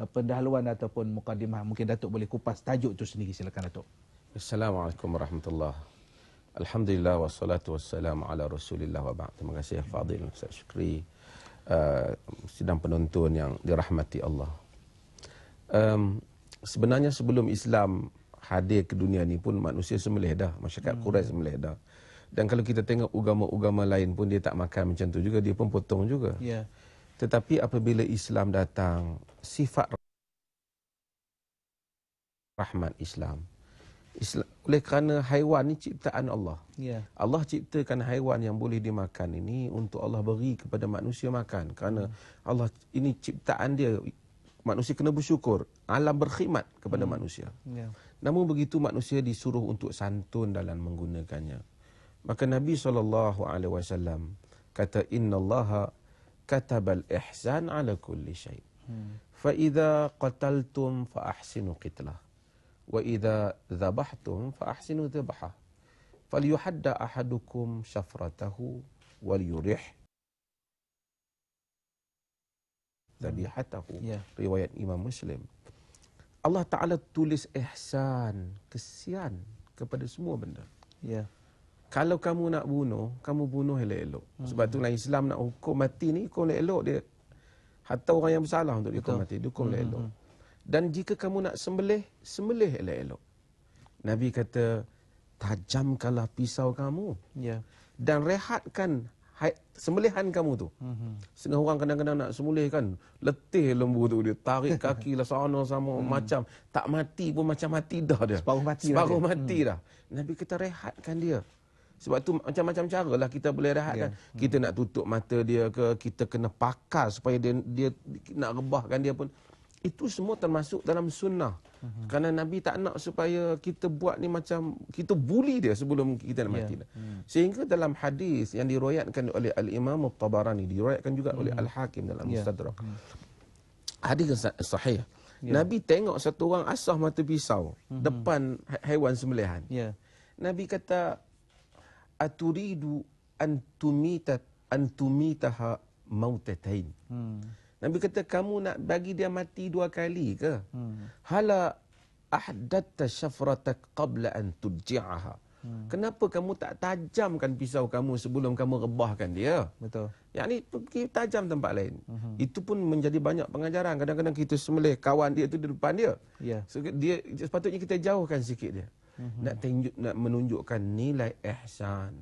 pendahuluan ataupun mukadimah. Mungkin Datuk boleh kupas tajuk itu sendiri. Silakan Datuk. Assalamualaikum warahmatullahi. Alhamdulillah wassalatu wassalamu ala Rasulillah wa ba'd. Terima kasih Fadil Ustaz Syukri, sidang penonton yang dirahmati Allah. Sebenarnya sebelum Islam hadir ke dunia ni pun manusia sembelih dah, masyarakat Quraisy sembelih dah. Dan kalau kita tengok agama-agama lain pun dia tak makan macam tu juga, dia pun potong juga. Ya. Tetapi apabila Islam datang, sifat rahmat Islam, oleh kerana haiwan ni ciptaan Allah. Ya. Allah ciptakan haiwan yang boleh dimakan ini untuk Allah beri kepada manusia makan. Kerana Allah ini ciptaan dia, manusia kena bersyukur. Alam berkhidmat kepada manusia. Ya. Namun begitu manusia disuruh untuk santun dalam menggunakannya. Maka Nabi SAW kata, innallaha katabal ihsan ala kulli syai. Fa idza qataltum fa ahsinu qitlah. Wa idza dhabhtum fa ahsinu dhabhah. Falyuhadda ahadukum syafratahu wal yurih dhabihatahu. Riwayat Imam Muslim. Allah Ta'ala tulis ihsan, kesian kepada semua benda. Ya. Kalau kamu nak bunuh, kamu bunuh elok-elok. Sebab itulah Islam nak hukum mati ni, hukum elok-elok dia. Hatta orang yang bersalah untuk dihukum mati, dihukum elok-elok. Dan jika kamu nak sembelih, sembelih elok-elok. Nabi kata, tajamkanlah pisau kamu. Ya. Dan rehatkan sembelihan kamu tu. Setengah orang kadang-kadang nak sembelih kan, letih lembu tu, dia tarik kaki lah sana sama, macam tak mati pun macam mati dah dia. Separuh mati dah. Nabi kata rehatkan dia. Sebab tu macam-macam cara lah kita boleh rehatkan. Kita nak tutup mata dia ke, kita kena pakar supaya dia nak rebahkan dia pun. Itu semua termasuk dalam sunnah. Kerana Nabi tak nak supaya kita buat ni macam kita bully dia sebelum kita nak mati. Sehingga dalam hadis yang diriwayatkan oleh Al-Imam At-Tabarani, diriwayatkan juga oleh Al-Hakim dalam Mustadrak. Hadis sahih. Nabi tengok satu orang asah mata pisau depan haiwan sembelihan. Nabi kata, aturidu antumitaha mautatain. Nabi kata, kamu nak bagi dia mati 2 kali ke? Hala ahdatta syafratak qabla an tudji'aha. Kenapa kamu tak tajamkan pisau kamu sebelum kamu rebahkan dia? Betul. Yang ni pergi tajam tempat lain. Itu pun menjadi banyak pengajaran. Kadang-kadang kita sembelih kawan dia tu di depan dia. So, dia sepatutnya kita jauhkan sikit dia. Nak menunjukkan nilai ihsan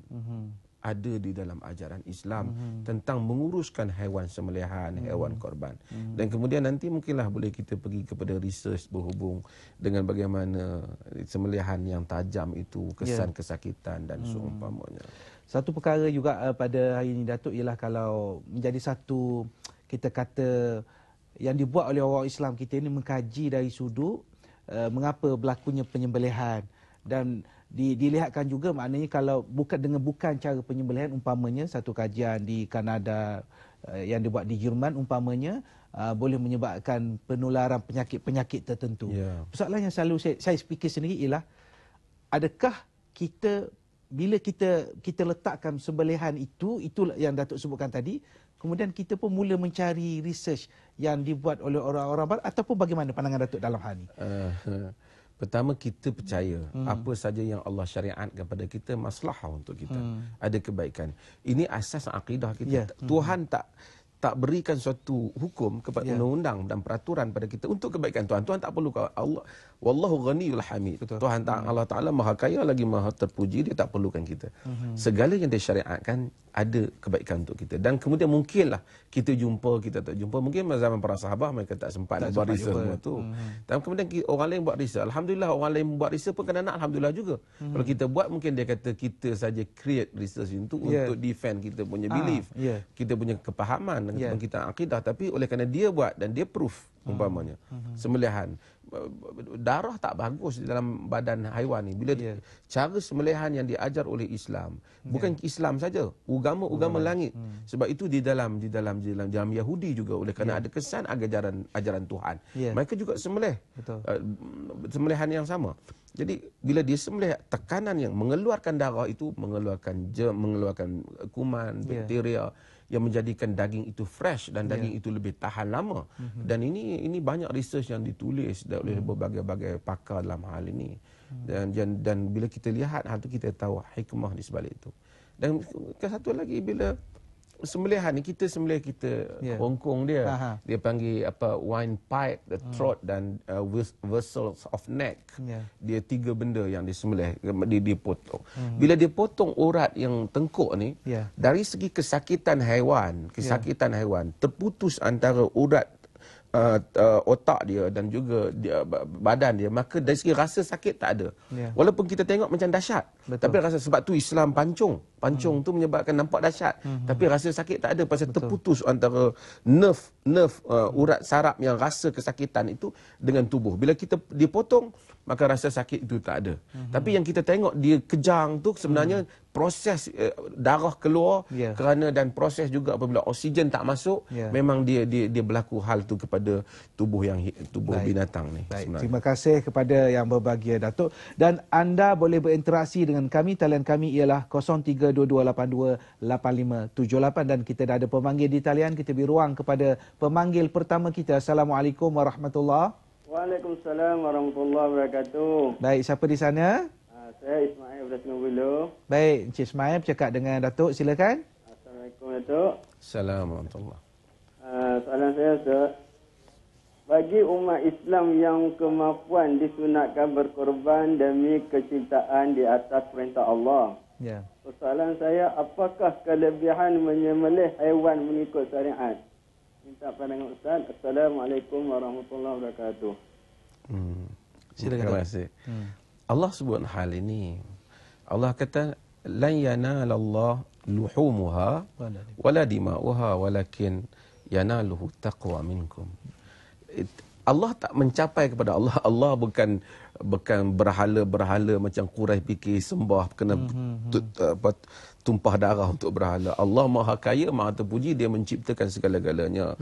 ada di dalam ajaran Islam tentang menguruskan haiwan sembelihan, haiwan korban. Dan kemudian nanti mungkinlah boleh kita pergi kepada research berhubung dengan bagaimana sembelihan yang tajam itu, kesan kesakitan dan seumpamanya. Satu perkara juga pada hari ini Datuk ialah kalau menjadi satu, kita kata, yang dibuat oleh orang Islam kita ini mengkaji dari sudut mengapa berlakunya penyembelihan. Dan dilihatkan juga maknanya kalau bukan cara penyembelihan, umpamanya satu kajian di Kanada yang dibuat di Jerman umpamanya boleh menyebabkan penularan penyakit-penyakit tertentu. Persoalan yang selalu saya fikir sendiri ialah, adakah kita bila kita letakkan sembelihan itu yang Datuk sebutkan tadi, kemudian kita pun mula mencari research yang dibuat oleh orang-orang barat, ataupun bagaimana pandangan Datuk dalam hal ini? Pertama, kita percaya apa saja yang Allah syariatkan kepada kita maslahah untuk kita. Ada kebaikan. Ini asas akidah kita. Tuhan tak berikan suatu hukum kepada undang-undang dan peraturan pada kita untuk kebaikan Tuhan. Tuhan tak perlu Allah. Wallahu ghaniyul hamid. Tuhan Allah Taala Maha Kaya lagi Maha Terpuji, dia tak perlukan kita. Segala yang disyariatkan ada kebaikan untuk kita. Dan kemudian mungkinlah kita jumpa, kita tak jumpa. Mungkin zaman para sahabat mereka tak sempat buat research semua tu. Dan kemudian orang lain buat research. Alhamdulillah, orang lain buat research pun kadang-kadang alhamdulillah juga. Kalau kita buat, mungkin dia kata kita saja create research itu untuk defend kita punya belief, kita punya kepahaman, kita akidah. Tapi oleh kerana dia buat dan dia proof, umpamanya sembelihan darah tak bagus di dalam badan haiwan ni. Bila cara sembelihan yang diajar oleh Islam, bukan Islam saja, agama langit. Sebab itu di dalam Yahudi juga, oleh kerana ada kesan ajaran Tuhan, mereka juga sembelih sembelihan yang sama. Jadi bila dia sembelih, tekanan yang mengeluarkan darah itu mengeluarkan kuman, bakteria yang menjadikan daging itu fresh dan daging itu lebih tahan lama. Dan ini banyak research yang ditulis oleh berbagai-bagai pakar dalam hal ini. Dan bila kita lihat hal itu, kita tahu hikmah di sebalik itu. Dan satu lagi, bila sembelihan ni, kita sembelih Hongkong dia. Dia panggil wine pipe, the throat dan vessels of neck. Dia 3 benda yang disembelih, dia potong. Bila dia potong urat yang tengkuk ni, dari segi kesakitan haiwan, terputus antara urat otak dia dan juga badan dia, maka dari segi rasa sakit tak ada. Walaupun kita tengok macam dahsyat, tapi rasa, sebab tu Islam pancung tu menyebabkan nampak dahsyat, tapi rasa sakit tak ada, pasal terputus antara nerve urat saraf yang rasa kesakitan itu dengan tubuh. Bila kita dipotong, maka rasa sakit itu tak ada. Tapi yang kita tengok dia kejang tu sebenarnya proses darah keluar kerana, dan proses juga apabila oksigen tak masuk, memang dia berlaku hal tu kepada tubuh binatang ni. Terima kasih kepada yang berbahagia, Datuk. Dan anda boleh berinteraksi dengan kami. Talian kami ialah 0322828578, dan kita dah ada pemanggil di talian. Kita beri ruang kepada pemanggil pertama kita. Assalamualaikum warahmatullahi. Waalaikumsalam warahmatullahi wabarakatuh. Baik, siapa di sana? Saya Ismail dari Sungai Buloh. Baik, Encik Ismail bercakap dengan Datuk, silakan. Assalamualaikum, Datuk. Assalamualaikum. Soalan saya, Ustaz. Bagi umat Islam yang kemampuan disunatkan berkorban demi kecintaan di atas perintah Allah. Soalan saya, apakah kelebihan menyembelih haiwan mengikut syariat? Minta pandangan Ustaz. Assalamualaikum warahmatullahi wabarakatuh. Silakan. Terima kasih. Allah sebut hal ini. Allah kata, lan yanalallah luhumuha wala dima'uha walakin yanaluhu taqwa minkum. Allah tak mencapai kepada Allah. Allah bukan berhala-berhala macam Quraisy fikir sembah kena tumpah darah untuk berhala. Allah Maha Kaya, Maha Terpuji, Dia menciptakan segala-galanya.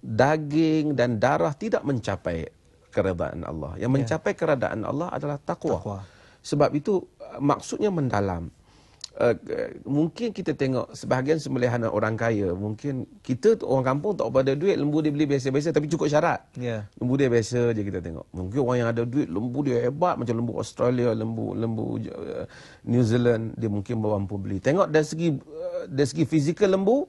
Daging dan darah tidak mencapai keredaan Allah. Yang mencapai keredaan Allah adalah taqwa. Sebab itu maksudnya mendalam. Mungkin kita tengok sebahagian sembelihan orang kaya, mungkin kita orang kampung tak ada duit, lembu dia beli biasa-biasa tapi cukup syarat. Lembu dia biasa je kita tengok. Mungkin orang yang ada duit, lembu dia hebat, macam lembu Australia, lembu New Zealand, dia mungkin mampu beli. Tengok dari segi fizikal lembu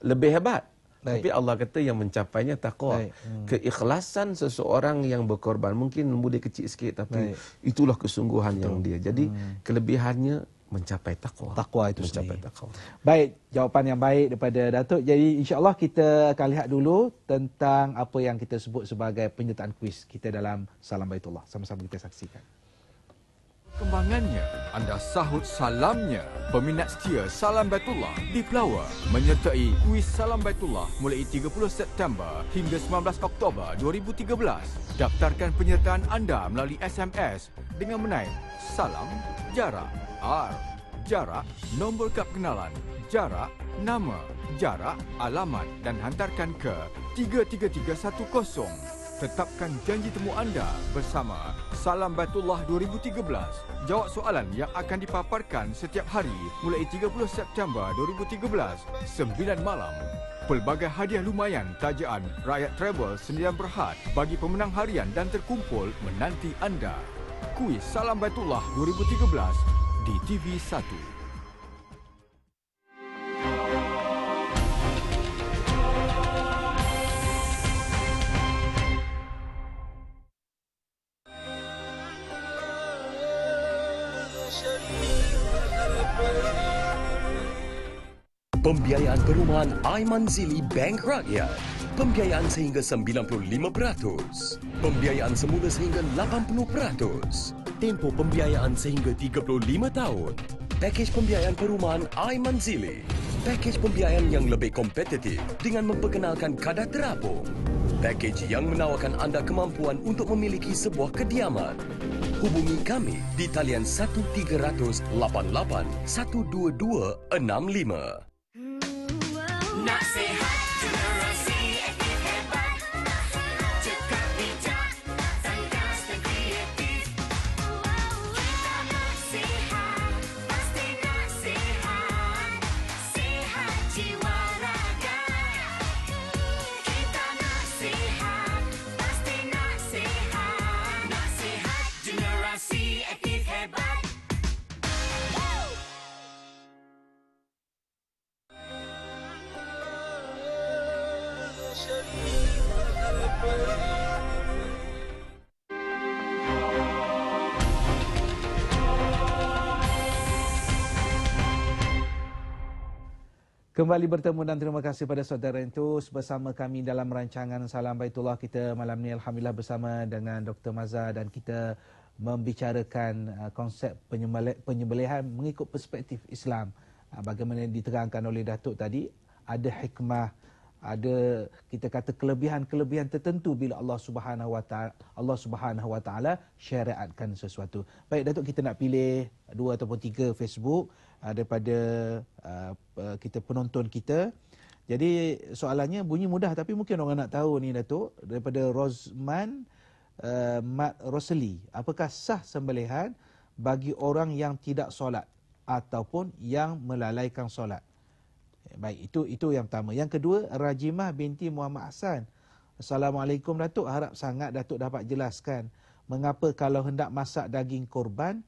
lebih hebat. Tapi Allah kata yang mencapainya taqwa. Keikhlasan seseorang yang berkorban. Mungkin lembu dia kecil sikit, tapi itulah kesungguhan yang dia. Jadi kelebihannya mencapai takwa. Takwa itu sendiri. Baik, jawapan yang baik daripada Datuk. Jadi insya-Allah kita akan lihat dulu tentang apa yang kita sebut sebagai penyertaan kuis kita dalam Salam Baitullah. Sama-sama kita saksikan. Perkembangannya, anda sahut salamnya. Peminat setia Salam Baitullah di Pelawa menyertai kuis Salam Baitullah mulai 30 September hingga 19 Oktober 2013. Daftarkan penyertaan anda melalui SMS dengan menaip salam, jarak, jarak, nombor kad pengenalan, jarak, nama, jarak, alamat dan hantarkan ke 33310. Tetapkan janji temu anda bersama Salam Baitullah 2013. Jawab soalan yang akan dipaparkan setiap hari mulai 30 September 2013, 9 malam. Pelbagai hadiah lumayan tajaan Rakyat Travel Sendirian Berhad bagi pemenang harian dan terkumpul menanti anda. Kuis Salam Baitullah 2013 di TV1. Pembiayaan perumahan Aiman Zili Bank Rakyat. Pembiayaan sehingga 95%. Pembiayaan semula sehingga 80%. Tempoh pembiayaan sehingga 35 tahun. Pakej pembiayaan perumahan Aiman Zili. Pakej pembiayaan yang lebih kompetitif dengan memperkenalkan kadar terapung. Pakej yang menawarkan anda kemampuan untuk memiliki sebuah kediaman. Hubungi kami di talian 1300 88 12265. Nak sihat, generasi aktif hebat. Cekap bijak, cerdas dan kreatif. Kita nak sihat, pasti nak sihat. Kembali bertemu dan terima kasih pada saudara Entus bersama kami dalam rancangan Salam Baitullah kita malam ni. Alhamdulillah bersama dengan Dr. Mazhar dan kita membicarakan konsep penyembelihan mengikut perspektif Islam. Bagaimana diterangkan oleh Datuk tadi, ada hikmah, ada kita kata kelebihan-kelebihan tertentu bila Allah Subhanahu Wa Taala syariatkan sesuatu. Baik Datuk, kita nak pilih 2 ataupun 3 Facebook daripada kita penonton kita. Jadi soalannya bunyi mudah tapi mungkin orang nak tahu ni Datuk, daripada Rozman Mat Rosli. Apakah sah sembelihan bagi orang yang tidak solat ataupun yang melalaikan solat? Baik, itu yang pertama. Yang kedua, Rajimah binti Muhammad Hassan. Assalamualaikum Datuk, harap sangat Datuk dapat jelaskan mengapa kalau hendak masak daging korban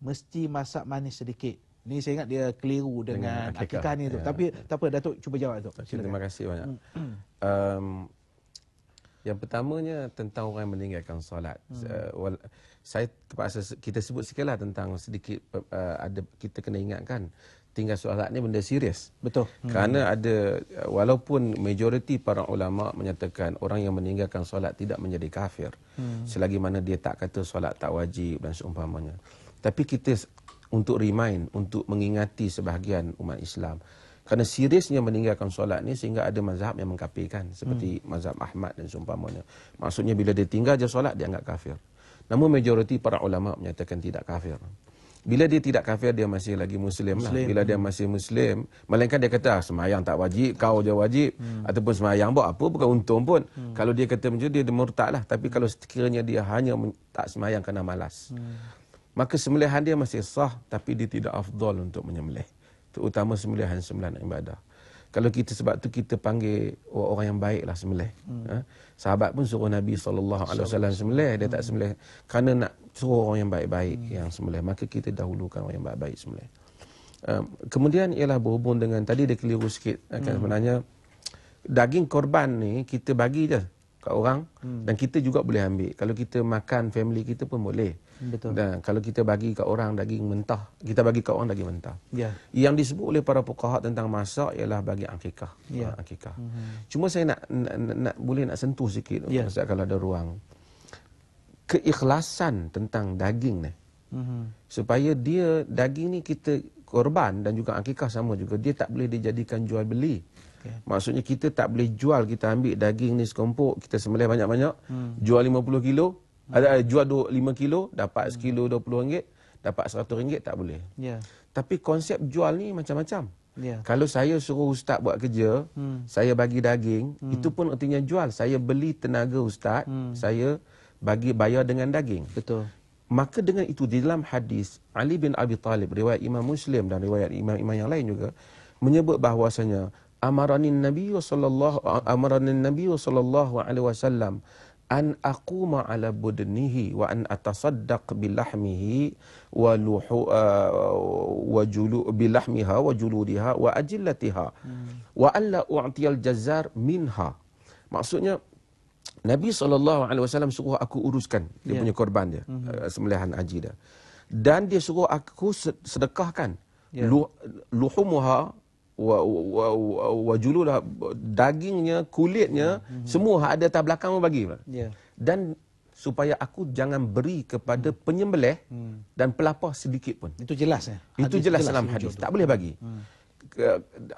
mesti masak manis sedikit. Ni saya ingat dia keliru dengan akikah ni tu. Tapi tak apa Datuk, cuba jawab Datuk. Terima kasih banyak. Yang pertamanya tentang orang yang meninggalkan solat. Saya terpaksa kita sebut sikitlah tentang sedikit ada kita kena ingatkan tinggal solat ni benda serius. Betul. Kerana ada walaupun majoriti para ulama menyatakan orang yang meninggalkan solat tidak menjadi kafir selagi mana dia tak kata solat tak wajib dan seumpamanya. Tapi kita untuk remind, untuk mengingati sebahagian umat Islam. Kerana seriusnya meninggalkan solat ni sehingga ada mazhab yang mengkafirkan seperti mazhab Ahmad dan seumpamanya. Maksudnya bila dia tinggal je solat dia anggap kafir. Namun majoriti para ulama menyatakan tidak kafir. Bila dia tidak kafir dia masih lagi Muslim. Lah. Bila dia masih Muslim, melainkan dia kata semayang tak wajib, kau je wajib. Ataupun semayang buat apa, bukan untung pun. Kalau dia kata macam dia murtad lah. Tapi kalau sekiranya dia hanya tak semayang kerana malas, maka sembelihan dia masih sah tapi dia tidak afdal untuk menyembelih. Terutama sembelihan ibadah. Kalau kita sebab tu kita panggil orang yang baiklah sembelih. Sahabat pun suruh Nabi SAW sembelih, dia tak sembelih kerana nak suruh orang yang baik-baik yang sembelih. Maka kita dahulukan orang yang baik-baik sembelih. Kemudian ialah berhubung dengan tadi dia keliru sikit. Sebenarnya daging korban ni kita bagi je kat orang dan kita juga boleh ambil. Kalau kita makan family kita pun boleh. Betul. Dan kalau kita bagi kat orang daging mentah, kita bagi kat orang daging mentah. Ya. Yang disebut oleh para fuqaha tentang masak ialah bagi akikah. Ya. Akikah. Cuma saya nak boleh nak sentuh sikit Ustaz kalau ada ruang. Keikhlasan tentang daging ni. Supaya dia daging ni kita korban dan juga akikah sama juga, dia tak boleh dijadikan jual beli. Okay. Maksudnya kita tak boleh jual, kita ambil daging ni sekompok, kita sembelih banyak-banyak, jual 50 kilo, jual 5 kilo, dapat sekilo RM20, dapat RM100, tak boleh. Yeah. Tapi konsep jual ni macam-macam. Yeah. Kalau saya suruh ustaz buat kerja, saya bagi daging, itu pun artinya jual. Saya beli tenaga ustaz, saya bagi bayar dengan daging. Betul. Maka dengan itu di dalam hadis Ali bin Abi Talib, riwayat Imam Muslim dan riwayat imam-imam yang lain juga menyebut bahawasanya amaranin Nabi sallallahu alaihi wasallam an aquma ala budnihi wa an atasaddaq bilahmihi wa bilahmiha wa juludiha wa ajillatiha wa alla u'tiyal jazzar minha. Maksudnya Nabi SAW suruh aku uruskan dia punya korban dia, sembelihan haji dia. Dan dia suruh aku sedekahkan luhumuha wa juludah, dagingnya, kulitnya, semua ada atas belakang bagi. Dan supaya aku jangan beri kepada penyembelih dan pelapar sedikit pun. Itu jelas ya. Itu jelas dalam hadis. Tak boleh bagi.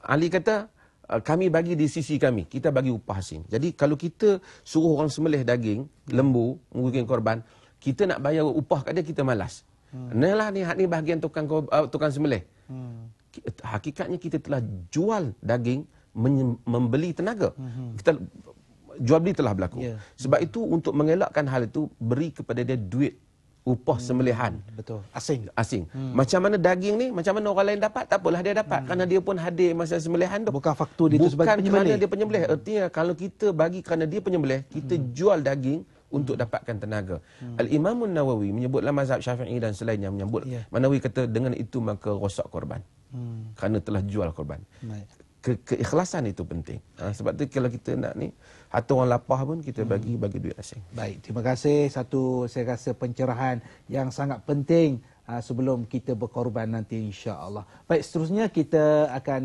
Ali kata kami bagi di sisi kami, kita bagi upah hasim. Jadi kalau kita suruh orang sembelih daging lembu, mungkin korban, kita nak bayar upah kat dia, kita malas. Nalah ni bahagian tukang sembelih. Hakikatnya kita telah jual daging, membeli tenaga. Kita jual beli telah berlaku. Sebab itu untuk mengelakkan hal itu, beri kepada dia duit upah sembelihan. Betul. Asing. Macam mana daging ni, macam mana orang lain dapat, tak apalah dia dapat. Kerana dia pun hadir masa sembelihan tu. Bukan faktor dia tu sebagai penyembelih. Bukan kerana dia penyembelih. Artinya kalau kita bagi kerana dia penyembelih, kita jual daging untuk dapatkan tenaga. Al-Imam Nawawi menyebut dalam mazhab Syafi'i dan selainnya menyebut, Nawawi kata dengan itu maka rosak korban. Kerana telah jual korban. keikhlasan itu penting. Sebab tu kalau kita nak ni, harta orang lapar pun kita bagi duit asing. Baik, terima kasih. Satu saya rasa pencerahan yang sangat penting sebelum kita berkorban nanti insya-Allah. Baik, seterusnya kita akan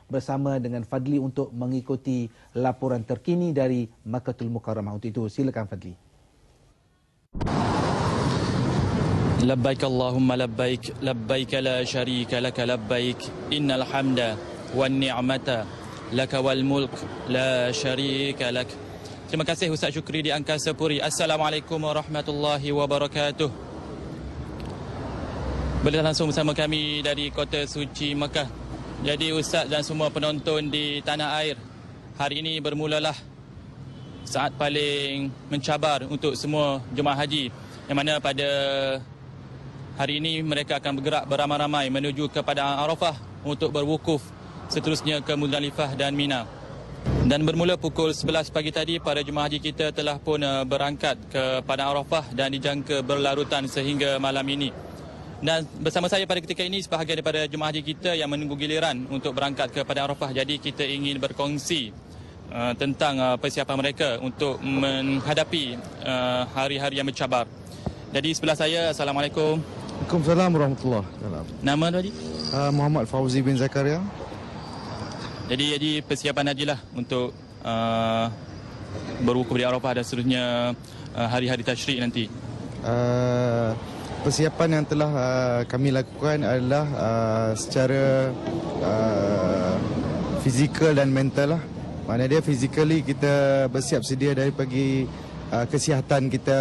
bersama dengan Fadli untuk mengikuti laporan terkini dari Makkahul Mukarramah. Untuk itu silakan Fadli. Labbaik Allahumma labbaik, labbaik la syarika laka labbaik, innal hamda wan ni'mata laka wal mulk la syarika lak. Terima kasih Ustaz Syukri di Angkasa Puri. Assalamualaikum warahmatullahi wabarakatuh. Berlangsung bersama kami dari Kota Suci Mekah. Jadi Ustaz dan semua penonton di tanah air, hari ini bermulalah saat paling mencabar untuk semua jemaah haji, yang mana pada hari ini mereka akan bergerak beramai-ramai menuju ke Padang Arafah untuk berwukuf, seterusnya ke Muzdalifah dan Mina. Dan bermula pukul 11 pagi tadi, para jemaah haji kita telah pun berangkat ke Padang Arafah dan dijangka berlarutan sehingga malam ini. Dan bersama saya pada ketika ini sebahagian daripada jemaah haji kita yang menunggu giliran untuk berangkat ke Padang Arafah. Jadi kita ingin berkongsi tentang persiapan mereka untuk menghadapi hari-hari yang mencabar. Jadi sebelah saya, Assalamualaikum. Waalaikumsalam warahmatullahi wabarakatuh. Nama tu Haji? Muhammad Fauzi bin Zakaria. Jadi persiapan haji lah untuk berwukuf di Arafah dan seterusnya hari-hari tasyrik nanti. Persiapan yang telah kami lakukan adalah secara fizikal dan mental lah. Maknanya dia physically kita bersiap sedia dari pagi kesihatan kita,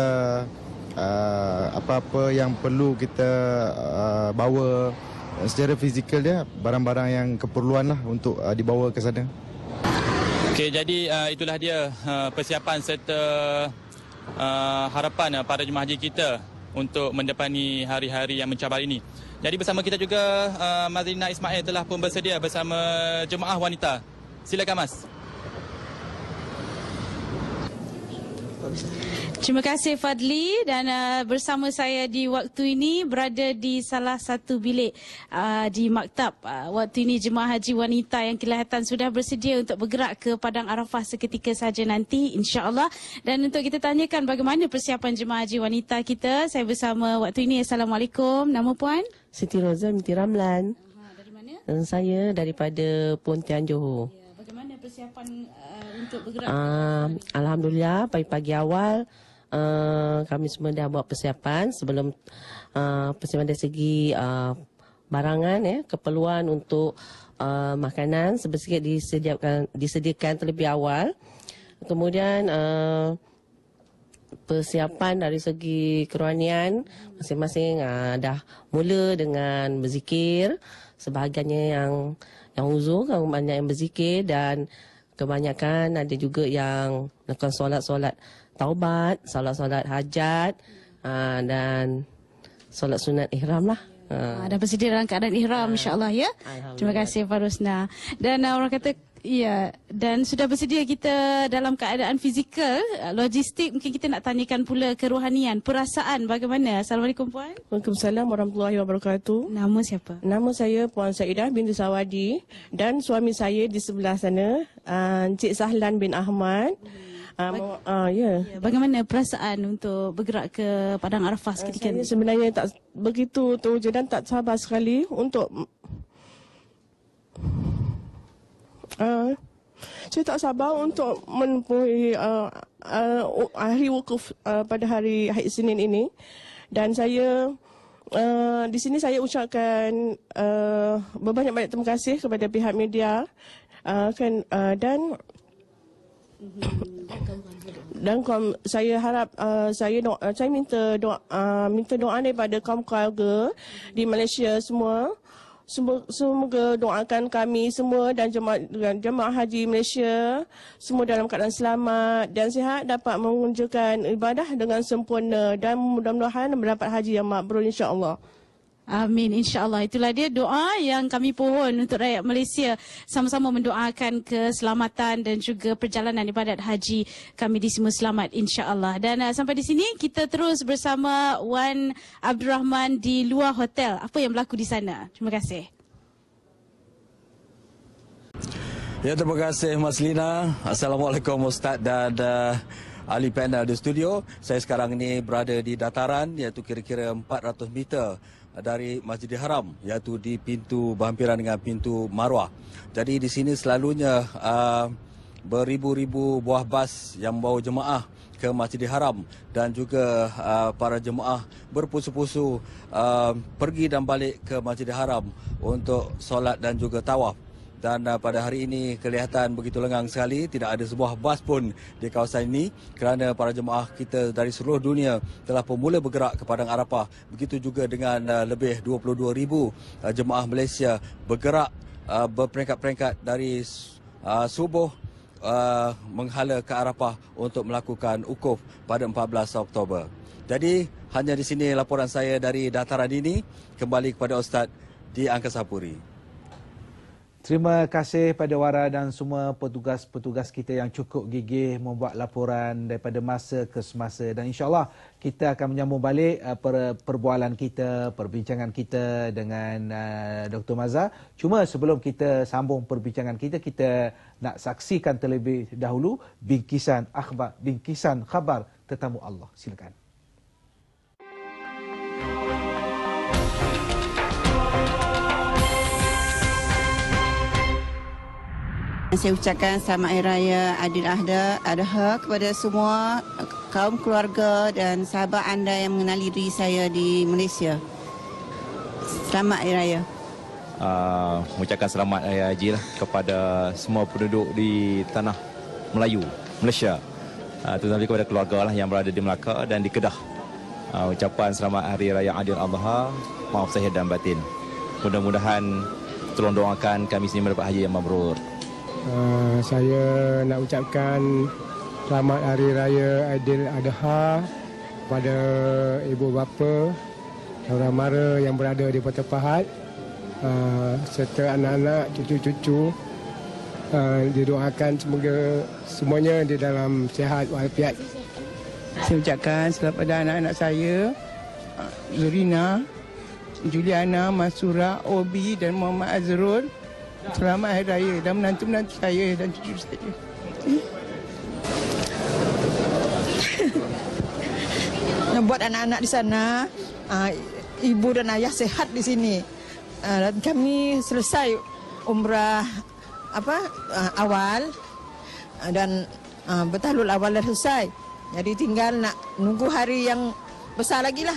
apa-apa yang perlu kita bawa. Secara fizikal dia barang-barang yang keperluan lah untuk dibawa ke sana. Okey, jadi itulah dia persiapan serta harapan para jemaah haji kita untuk mendepani hari-hari yang mencabar ini. Jadi bersama kita juga Mazlina Ismail telah pun bersedia bersama jemaah wanita. Silakan Mas. Terima kasih Fadli, dan bersama saya di waktu ini berada di salah satu bilik di maktab. Waktu ini jemaah haji wanita yang kelihatan sudah bersedia untuk bergerak ke Padang Arafah seketika saja nanti insya-Allah. Dan untuk kita tanyakan bagaimana persiapan jemaah haji wanita kita, saya bersama waktu ini. Assalamualaikum. Nama puan? Siti Roza binti Ramlan. Dari mana? Dan saya daripada Pontian, Johor. Ya, bagaimana persiapan untuk bergerak? Alhamdulillah, pagi-pagi awal kami semua dah buat persiapan sebelum persiapan dari segi barangan, keperluan untuk makanan sedikit disediakan terlebih awal. Kemudian persiapan dari segi kerohanian masing-masing dah mula dengan berzikir. Sebahagiannya yang uzur, banyak yang berzikir, dan kebanyakan ada juga yang melakukan solat-solat taubat, solat-solat hajat, dan solat sunat ihram lah. Dah bersedia dalam keadaan ihram insya-Allah ya. Terima kasih Farusna. Dan orang kata ya, dan sudah bersedia kita dalam keadaan fizikal, logistik, mungkin kita nak tanyakan pula kerohanian, perasaan bagaimana? Assalamualaikum puan. Waalaikumsalam warahmatullahi wabarakatuh. Nama siapa? Nama saya Puan Saidah binti Sawadi, dan suami saya di sebelah sana, Encik Sahlan bin Ahmad. Bagaimana perasaan untuk bergerak ke Padang Arafah seketika ini? Sebenarnya tak begitu teruja dan tak sabar sekali untuk saya tak sabar untuk menempuhi hari wukuf pada hari Isnin ini. Dan saya di sini saya ucapkan berbanyak-banyak terima kasih kepada pihak media dan saya harap saya minta doa daripada kaum keluarga di Malaysia semua. Semoga doakan kami semua dan jemaah haji Malaysia semua dalam keadaan selamat dan sihat, dapat mengerjakan ibadah dengan sempurna, dan mudah-mudahan mendapat haji yang mabrur insya-Allah. Amin, insya-Allah. Itulah dia doa yang kami pohon untuk rakyat Malaysia, sama-sama mendoakan keselamatan dan juga perjalanan ibadat haji kami di semua selamat insya-Allah. Dan sampai di sini kita terus bersama Wan Abdul Rahman di luar hotel. Apa yang berlaku di sana? Terima kasih. Ya, terima kasih Mas Lina. Assalamualaikum Ustaz dan ahli panel di studio. Saya sekarang ini berada di dataran iaitu kira-kira 400 meter dari Masjidil Haram, iaitu di pintu berhampiran dengan pintu Marwah. Jadi di sini selalunya beribu-ribu buah bas yang membawa jemaah ke Masjidil Haram dan juga para jemaah berpusu-pusu pergi dan balik ke Masjidil Haram untuk solat dan juga tawaf. Dan pada hari ini kelihatan begitu lengang sekali, tidak ada sebuah bas pun di kawasan ini kerana para jemaah kita dari seluruh dunia telah pun mula bergerak ke Padang Arafah. Begitu juga dengan lebih 22,000 jemaah Malaysia bergerak berperingkat-peringkat dari subuh menghala ke Arafah untuk melakukan ukuf pada 14 Oktober. Jadi hanya di sini laporan saya dari dataran ini. Kembali kepada Ustaz di Angkasa Puri. Terima kasih pada Wara dan semua petugas-petugas kita yang cukup gigih membuat laporan daripada masa ke semasa, dan insya-Allah kita akan menyambung balik perbualan kita, perbincangan kita dengan Dr. Mazhar. Cuma sebelum kita sambung perbincangan kita, kita nak saksikan terlebih dahulu bingkisan khabar tetamu Allah. Silakan. Saya ucapkan selamat Hari Raya Adha kepada semua kaum keluarga dan sahabat anda yang mengenali diri saya di Malaysia. Selamat Hari Raya. Mengucapkan selamat Hari Haji lah kepada semua penduduk di tanah Melayu, Malaysia. Terutama kepada keluarga lah yang berada di Melaka dan di Kedah. Ucapan selamat Hari Raya Adha, maaf zahir dan batin. Mudah-mudahan tolong doakan kami sini mendapat haji yang mabrur. Saya nak ucapkan selamat Hari Raya Aidil Adha kepada ibu bapa, saudara mara yang berada di Kota Pahat, serta anak-anak, cucu-cucu. Didoakan semoga semuanya di dalam sihat walafiat. Saya ucapkan selamat pada anak-anak saya, Zurina, Juliana, Masura, Obi dan Muhammad Azrul. Selamat Hari Raya dan menantu-menantu saya dan cucu saya. Buat anak-anak di sana, ibu dan ayah sehat di sini. Dan kami selesai umrah awal dan bertahlul awal dah selesai. Jadi tinggal nak nunggu hari yang besar lagi lah.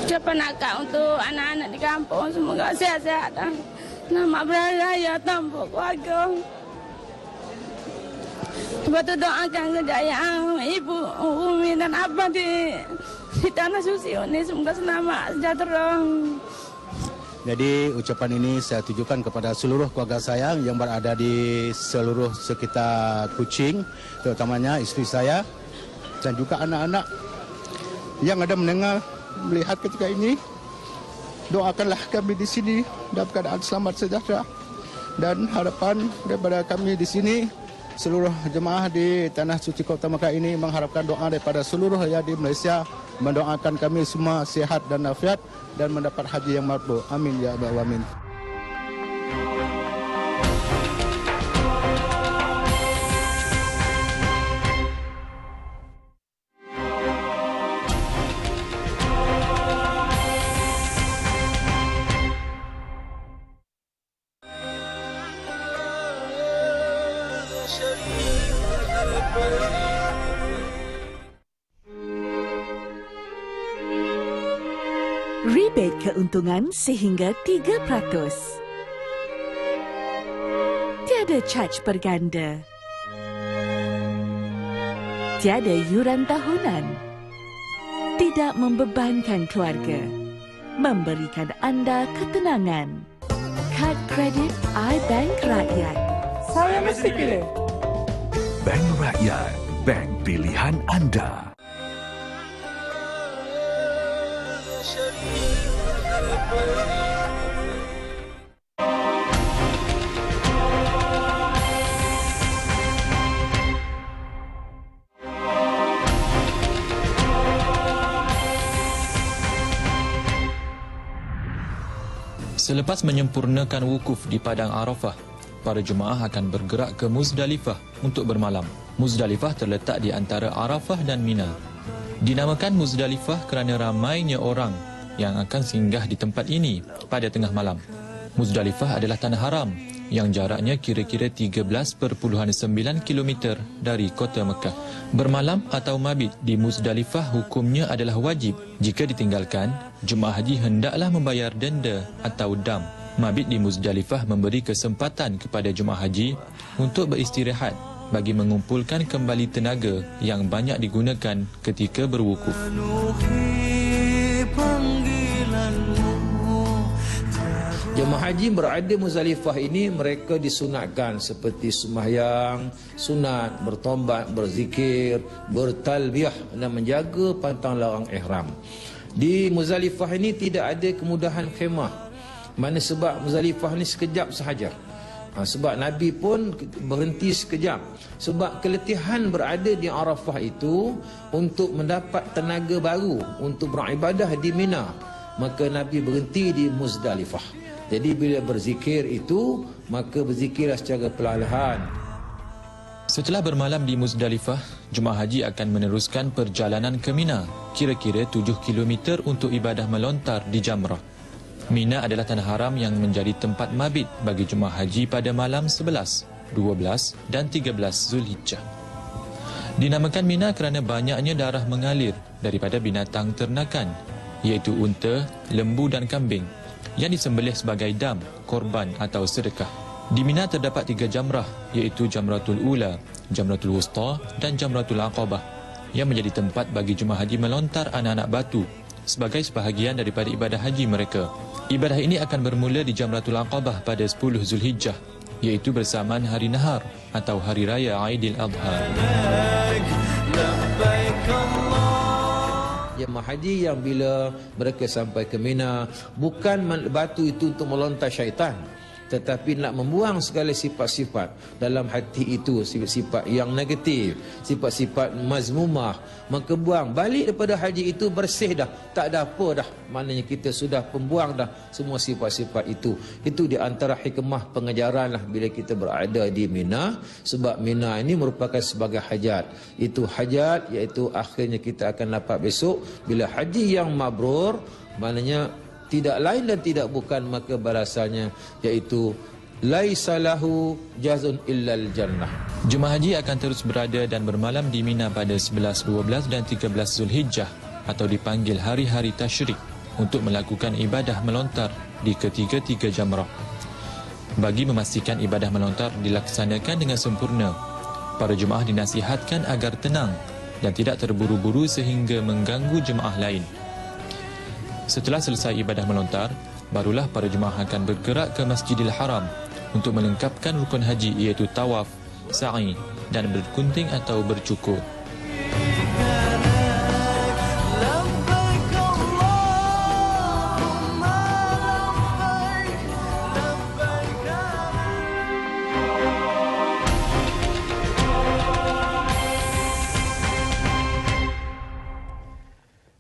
Ucapan akak untuk anak-anak di kampung, semoga sihat-sihat dan selamat berhari raya tanpa keluarga. Lepas tu doakan kejayaan ibu, umi dan abah di tanah suci ini, semoga selamat sejahtera. Jadi ucapan ini saya tujukan kepada seluruh keluarga saya yang berada di seluruh sekitar Kuching, terutamanya isteri saya dan juga anak-anak yang ada mendengar melihat ketika ini. Doakanlah kami di sini dalam keadaan selamat sejahtera, dan harapan daripada kami di sini, seluruh jemaah di tanah suci Kota Makkah ini mengharapkan doa daripada seluruh yang di Malaysia, mendoakan kami semua sihat dan afiat dan mendapat haji yang mabrur. Amin ya rabbal alamin. Rebate keuntungan sehingga 3%. Tiada charge berganda. Tiada yuran tahunan. Tidak membebankan keluarga. Memberikan anda ketenangan. Kad kredit iBank Rakyat. Saya mesti pilih Bank Rakyat, bank pilihan anda. Selepas menyempurnakan wukuf di Padang Arafah, para jemaah akan bergerak ke Muzdalifah untuk bermalam. Muzdalifah terletak di antara Arafah dan Mina. Dinamakan Muzdalifah kerana ramainya orang yang akan singgah di tempat ini pada tengah malam. Muzdalifah adalah tanah haram yang jaraknya kira-kira 13.9 km dari kota Mekah. Bermalam atau mabit di Muzdalifah hukumnya adalah wajib. Jika ditinggalkan, jemaah haji hendaklah membayar denda atau dam. Mabit di Muzdalifah memberi kesempatan kepada jemaah haji untuk beristirahat bagi mengumpulkan kembali tenaga yang banyak digunakan ketika berwukuf. Jemaah haji berada Muzdalifah ini mereka disunatkan seperti sembahyang, sunat, bertombat, berzikir, bertalbiyah dan menjaga pantang larang ihram. Di Muzdalifah ini tidak ada kemudahan khemah. Mana sebab Muzdalifah ini sekejap sahaja. Sebab Nabi pun berhenti sekejap. Sebab keletihan berada di Arafah itu untuk mendapat tenaga baru untuk beribadah di Mina. Maka Nabi berhenti di Muzdalifah. Jadi bila berzikir itu, maka berzikirlah secara perlahan. Setelah bermalam di Muzdalifah, jemaah haji akan meneruskan perjalanan ke Mina, kira-kira 7 km untuk ibadah melontar di Jamrah. Mina adalah tanah haram yang menjadi tempat mabit bagi jemaah haji pada malam 11, 12 dan 13 Zulhijjah. Dinamakan Mina kerana banyaknya darah mengalir daripada binatang ternakan, iaitu unta, lembu dan kambing yang disembelih sebagai dam, korban atau sedekah. Di Mina terdapat 3 jamrah, iaitu Jamratul Ula, Jamratul Wusta dan Jamratul Aqabah yang menjadi tempat bagi jemaah haji melontar anak-anak batu sebagai sebahagian daripada ibadah haji mereka. Ibadah ini akan bermula di Jamratul Aqabah pada 10 Zulhijjah, iaitu bersamaan hari nahar atau hari raya Aidil-Adha. Jemaah haji yang bila mereka sampai ke Mina, bukan batu itu untuk melontar syaitan, tetapi nak membuang segala sifat-sifat dalam hati itu, sifat-sifat yang negatif, sifat-sifat mazmumah. Maka buang balik daripada haji itu bersih dah, tak ada apa dah. Maknanya kita sudah pembuang dah semua sifat-sifat itu. Itu di antara hikmah pengajaran lah bila kita berada di Mina. Sebab Mina ini merupakan sebagai hajat. Itu hajat, iaitu akhirnya kita akan dapat besok bila haji yang mabrur, maknanya tidak lain dan tidak bukan maka balasannya iaitu laisa lahu jazun illal jannah. Jemaah haji akan terus berada dan bermalam di Mina pada 11, 12 dan 13 Zulhijjah atau dipanggil hari-hari tasyrik untuk melakukan ibadah melontar di ketiga-tiga jamrah. Bagi memastikan ibadah melontar dilaksanakan dengan sempurna, para jemaah dinasihatkan agar tenang dan tidak terburu-buru sehingga mengganggu jemaah lain. Setelah selesai ibadah melontar, barulah para jemaah akan bergerak ke Masjidil Haram untuk melengkapkan rukun haji iaitu tawaf, sa'i dan bergunting atau bercukur.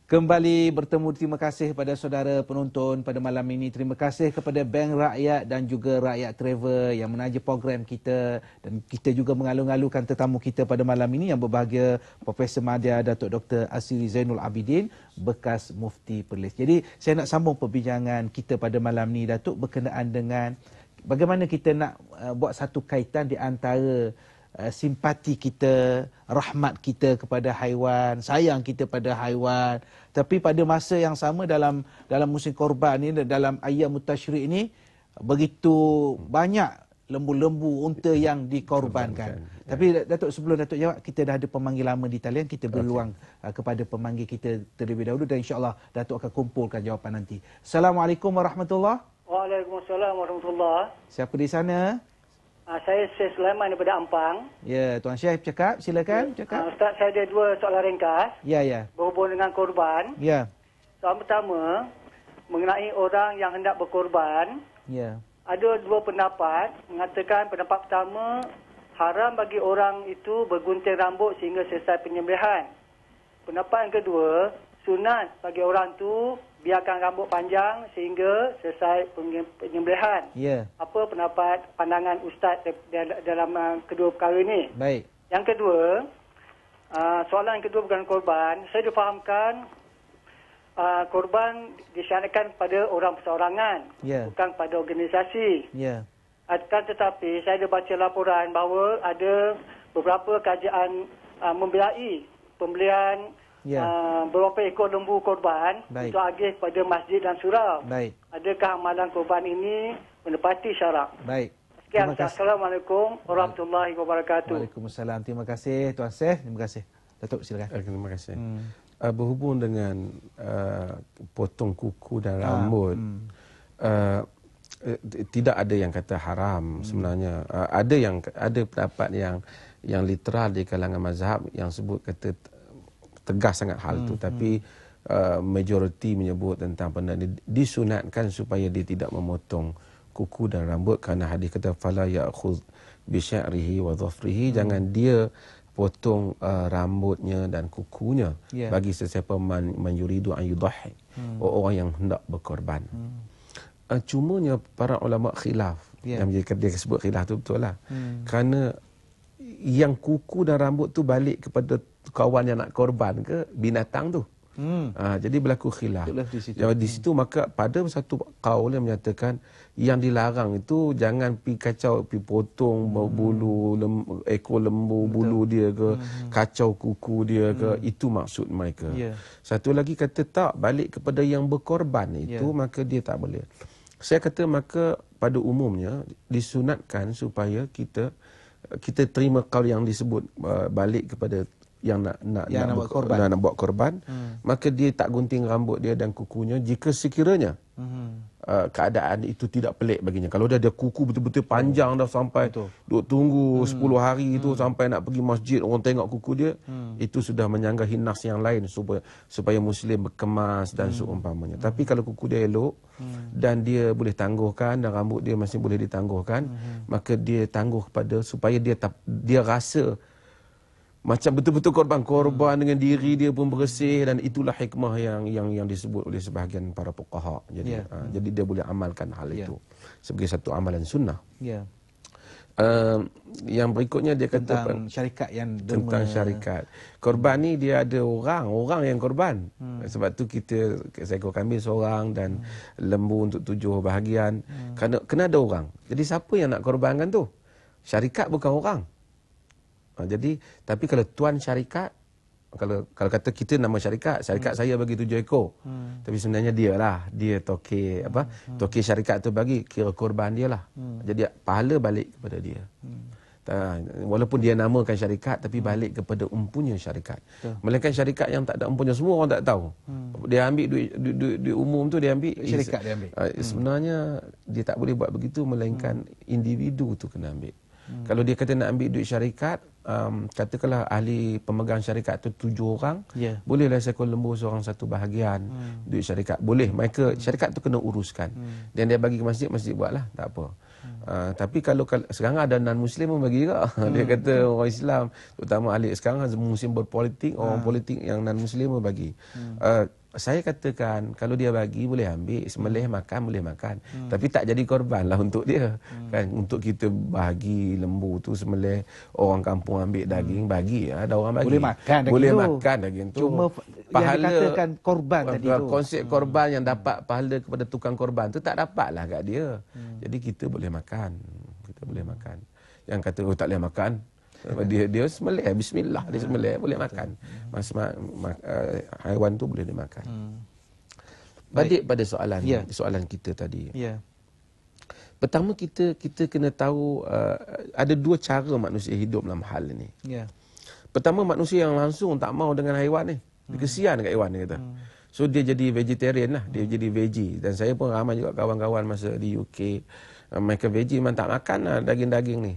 Kembali bertemu, terima kasih kepada saudara penonton pada malam ini. Terima kasih kepada Bank Rakyat dan juga Rakyat Travel yang menaja program kita. Dan kita juga mengalu-alukan tetamu kita pada malam ini yang berbahagia Profesor Madya Datuk Dr. Asiri Zainul Abidin, bekas Mufti Perlis. Jadi saya nak sambung perbincangan kita pada malam ini, Datuk, berkenaan dengan bagaimana kita nak buat satu kaitan di antara simpati kita, rahmat kita kepada haiwan, sayang kita pada haiwan. Tapi pada masa yang sama dalam musim korban ini, dalam Ayyamut Tasyrik ini, begitu banyak lembu-lembu, unta yang dikorbankan. Tapi Datuk, sebelum Datuk jawab, kita dah ada pemanggil lama di talian. Kita beri ruang kepada pemanggil kita terlebih dahulu dan insya-Allah Datuk akan kumpulkan jawapan nanti. Assalamualaikum warahmatullahi. Waalaikumsalam warahmatullahi. Siapa di sana? Saya Syekh Sulaiman daripada Ampang. Ya, Tuan Syekh bercakap. Silakan bercakap. Ustaz, saya ada dua soalan ringkas. Ya. Berhubung dengan korban. Ya. Soalan pertama, mengenai orang yang hendak berkorban. Ya. Ada dua pendapat. Mengatakan pendapat pertama, haram bagi orang itu bergunting rambut sehingga selesai penyembelihan. Pendapat yang kedua, sunat bagi orang itu biarkan rambut panjang sehingga selesai penyembelihan. Ya. Apa pandangan Ustaz dalam kedua perkara ini? Baik. Yang kedua, soalan yang kedua berkaitan korban. Saya difahamkan korban disyariatkan pada orang perseorangan, bukan pada organisasi. Ya. Akan tetapi saya ada baca laporan bahawa ada beberapa kerajaan membelai pembelian beberapa ekor lembu korban untuk agih pada masjid dan surau. Baik. Adakah amalan korban ini menepati syarak? Baik. Sekian. Assalamualaikum warahmatullahi wabarakatuh. Waalaikumsalam. Terima kasih Tuan Syekh. Terima kasih. Datuk silakan. Terima kasih. Berhubung dengan potong kuku dan rambut, tidak ada yang kata haram sebenarnya. Ada pendapat yang literal di kalangan mazhab yang sebut kata tegas sangat hal itu, tapi majoriti menyebut tentang benda ini disunatkan supaya dia tidak memotong kuku dan rambut, kerana hadis kata fala ya'khudh bi sya'rihi wa dhafrihi, jangan dia potong rambutnya dan kukunya bagi sesiapa man yuridu an yudahhi, orang yang hendak berkorban. Cumanya para ulama khilaf, yang dia sebut khilaf tu betul lah, kerana yang kuku dan rambut tu balik kepada kawan yang nak korban ke binatang tu. Jadi berlaku khilaf. Di situ maka pada satu kaul yang menyatakan yang dilarang itu jangan pi kacau, pi potong bulu ekor lembu, bulu dia ke, kacau kuku dia ke, itu maksud mereka. Satu lagi kata tak, balik kepada yang berkorban itu, maka dia tak boleh. Saya kata maka pada umumnya disunatkan supaya kita terima kaul yang disebut balik kepada yang nak buat korban, maka dia tak gunting rambut dia dan kukunya jika sekiranya keadaan itu tidak pelik baginya. Kalau dia ada kuku betul-betul panjang dah sampai duk tunggu 10 hari itu sampai nak pergi masjid orang tengok kuku dia, itu sudah menyanggahi nas yang lain supaya muslim berkemas dan seumpamanya. Tapi kalau kuku dia elok dan dia boleh tangguhkan dan rambut dia masih boleh ditangguhkan, maka dia tangguh kepada supaya dia rasa macam betul-betul korban dengan diri dia pun bersih, dan itulah hikmah yang disebut oleh sebahagian para fuqaha. Jadi dia boleh amalkan hal itu sebagai satu amalan sunnah. Yang berikutnya dia kata tentang syarikat yang tentang syarikat. Korban ni dia ada orang yang korban. Sebab tu kita seekor kambing seorang dan lembu untuk 7 bahagian. Kena ada orang. Jadi siapa yang nak korbankan tu? Syarikat bukan orang. Jadi tapi kalau tuan syarikat, kalau kata kita nama syarikat saya bagi 7 ekor. Tapi sebenarnya dia toke toke syarikat tu bagi, kira korban dia lah. Jadi pahala balik kepada dia. Walaupun dia namakan syarikat tapi balik kepada empunya syarikat. Melainkan syarikat yang tak ada empunya, semua orang tak tahu. Dia ambil duit umum tu, dia ambil syarikat dia ambil. Sebenarnya dia tak boleh buat begitu, melainkan individu tu kena ambil. Kalau dia kata nak ambil duit syarikat, katakanlah ahli pemegang syarikat tu 7 orang, bolehlah seekor lembu seorang 1 bahagian duit syarikat. Boleh, mereka syarikat tu kena uruskan. Dan dia bagi ke masjid buatlah, tak apa. Tapi kalau sekarang ada non-Muslim pun bagi juga. Dia kata orang Islam, terutama ahli sekarang musim berpolitik, orang politik yang non-Muslim pun bagi. Saya katakan kalau dia bagi boleh ambil, sembelih makan boleh makan, tapi tak jadi korban lah untuk dia. Kan untuk kita bagi lembu tu sembelih, orang kampung ambil daging bagi, ada orang bagi. Boleh makan daging tu. Cuma pahala yang dikatakan korban tadi tu. Konsep korban yang dapat pahala kepada tukang korban tu tak dapatlah kat dia. Jadi kita boleh makan. Yang kata tak boleh makan, dia sembelih, bismillah, dia sembelih, boleh makan. Haiwan tu boleh dimakan. Balik pada soalan kita tadi. Pertama kita kena tahu ada 2 cara manusia hidup dalam hal ini. Pertama, manusia yang langsung tak mau dengan haiwan ni. Dia kesian dekat haiwan, dia kata. So dia jadi vegetarian lah, dia jadi veggie. Dan saya pun ramai juga kawan-kawan masa di UK, mereka veggie memang tak makan lah daging-daging ni.